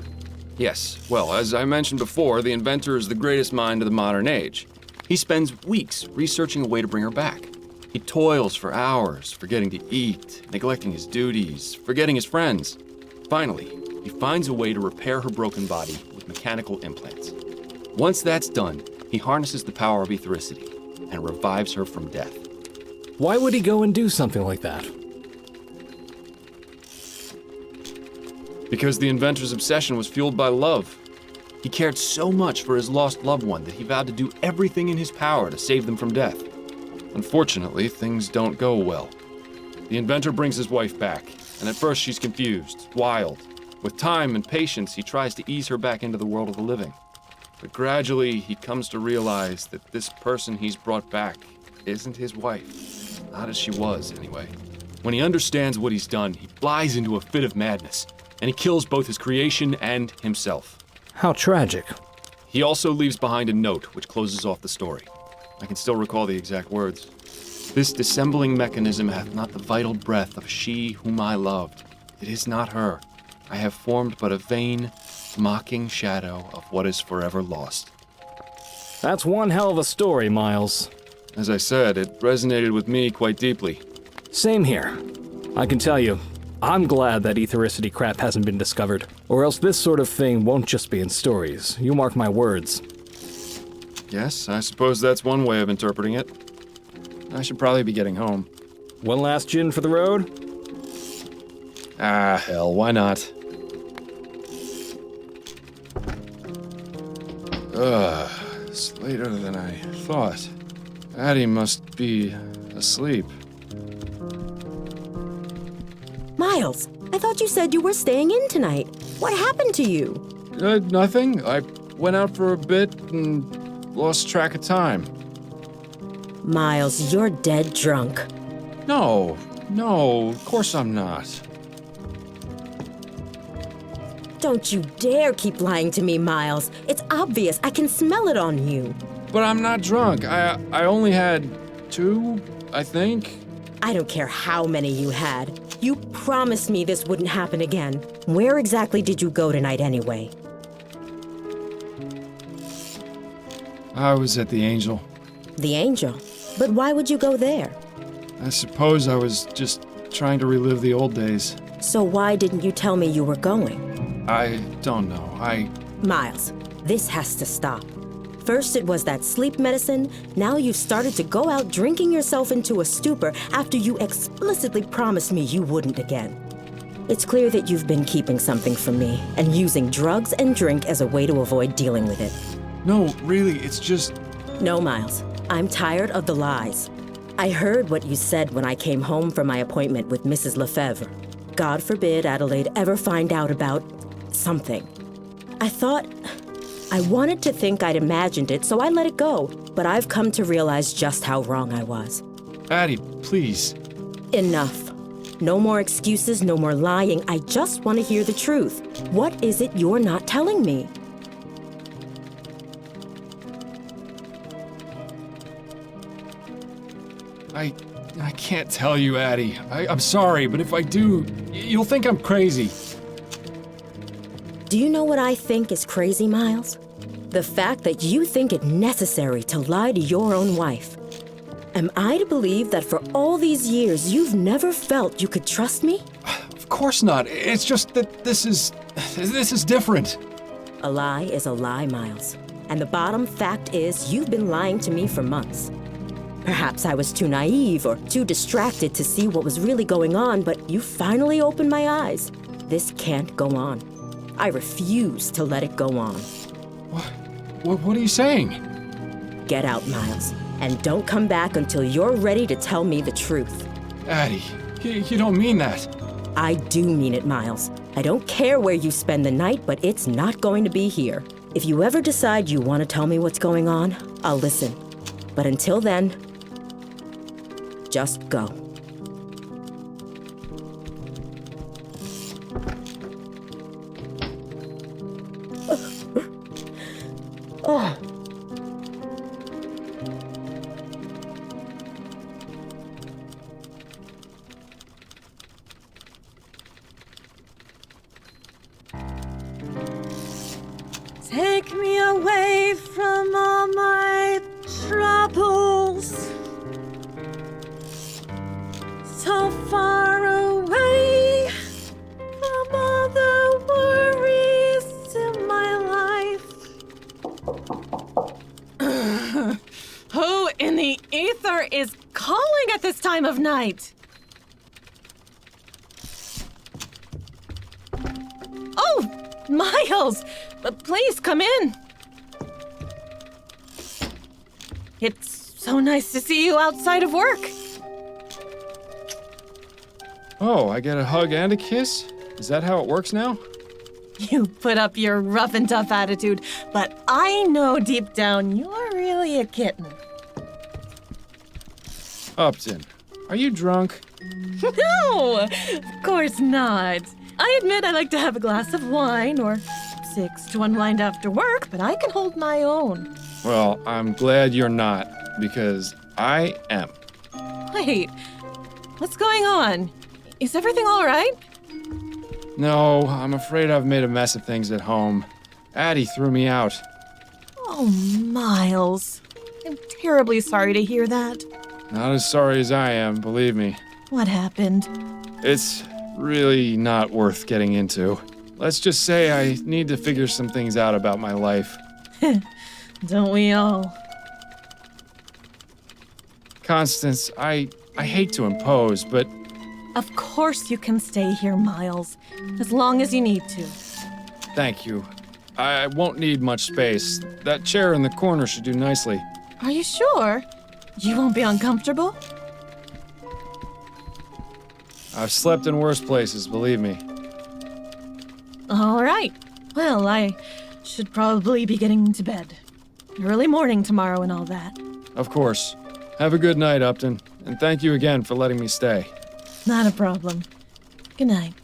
Yes, well, as I mentioned before, the inventor is the greatest mind of the modern age. He spends weeks researching a way to bring her back. He toils for hours, forgetting to eat, neglecting his duties, forgetting his friends. Finally, he finds a way to repair her broken body with mechanical implants. Once that's done, he harnesses the power of ethericity and revives her from death. Why would he go and do something like that? Because the inventor's obsession was fueled by love. He cared so much for his lost loved one that he vowed to do everything in his power to save them from death. Unfortunately, things don't go well. The inventor brings his wife back, and at first she's confused, wild. With time and patience, he tries to ease her back into the world of the living. But gradually, he comes to realize that this person he's brought back isn't his wife. Not as she was, anyway. When he understands what he's done, he flies into a fit of madness, and he kills both his creation and himself. How tragic. He also leaves behind a note which closes off the story. I can still recall the exact words. This dissembling mechanism hath not the vital breath of she whom I loved. It is not her. I have formed but a vain, mocking shadow of what is forever lost. That's one hell of a story, Miles. As I said, it resonated with me quite deeply. Same here. I can tell you, I'm glad that ethericity crap hasn't been discovered, or else this sort of thing won't just be in stories. You mark my words. Yes, I suppose that's one way of interpreting it. I should probably be getting home. One last gin for the road? Ah, hell, why not? It's later than I thought. Addie must be asleep. Miles, I thought you said you were staying in tonight. What happened to you? Nothing. I went out for a bit and lost track of time. Miles, you're dead drunk. No, of course I'm not. Don't you dare keep lying to me, Miles. It's obvious. I can smell it on you. But I'm not drunk. I only had 2, I think. I don't care how many you had. You promised me this wouldn't happen again. Where exactly did you go tonight anyway? I was at the Angel. The Angel? But why would you go there? I suppose I was just trying to relive the old days. So why didn't you tell me you were going? I don't know. Miles, this has to stop. First it was that sleep medicine, now you've started to go out drinking yourself into a stupor after you explicitly promised me you wouldn't again. It's clear that you've been keeping something from me and using drugs and drink as a way to avoid dealing with it. No, really, it's just... No, Miles. I'm tired of the lies. I heard what you said when I came home from my appointment with Mrs. Lefebvre. God forbid Adelaide ever find out about something. I wanted to think I'd imagined it, so I let it go. But I've come to realize just how wrong I was. Addie, please. Enough. No more excuses, no more lying. I just want to hear the truth. What is it you're not telling me? I can't tell you, Addie. I'm sorry, but if I do, you'll think I'm crazy. Do you know what I think is crazy, Miles? The fact that you think it necessary to lie to your own wife. Am I to believe that for all these years you've never felt you could trust me? Of course not. It's just that this is different. A lie is a lie, Miles. And the bottom fact is you've been lying to me for months. Perhaps I was too naive or too distracted to see what was really going on, but you finally opened my eyes. This can't go on. I refuse to let it go on. What are you saying? Get out, Miles, and don't come back until you're ready to tell me the truth. Addie, you don't mean that. I do mean it, Miles. I don't care where you spend the night, but it's not going to be here. If you ever decide you want to tell me what's going on, I'll listen. But until then, just go. Oh. Take me away from all my troubles. So far away from all the worries in my life. Who in the ether is calling at this time of night? Oh, Miles! Please come in. It's so nice to see you outside of work. Oh, I get a hug and a kiss? Is that how it works now? You put up your rough and tough attitude, but I know deep down you're really a kitten. Upton, are you drunk? No, of course not. I admit I like to have a glass of wine or 6 to unwind after work, but I can hold my own. Well, I'm glad you're not, because I am. Wait, what's going on? Is everything all right? No, I'm afraid I've made a mess of things at home. Addie threw me out. Oh, Miles. I'm terribly sorry to hear that. Not as sorry as I am, believe me. What happened? It's really not worth getting into. Let's just say I need to figure some things out about my life. Don't we all? Constance, I hate to impose, but Of course you can stay here, Miles, as long as you need to. thank you. I won't need much space. That chair in the corner should do nicely. Are you sure? You won't be uncomfortable? I've slept in worse places, believe me. All right. Well, I should probably be getting to bed. Early morning tomorrow and all that. Of course. Have a good night, Upton, and thank you again for letting me stay. Not a problem. Good night.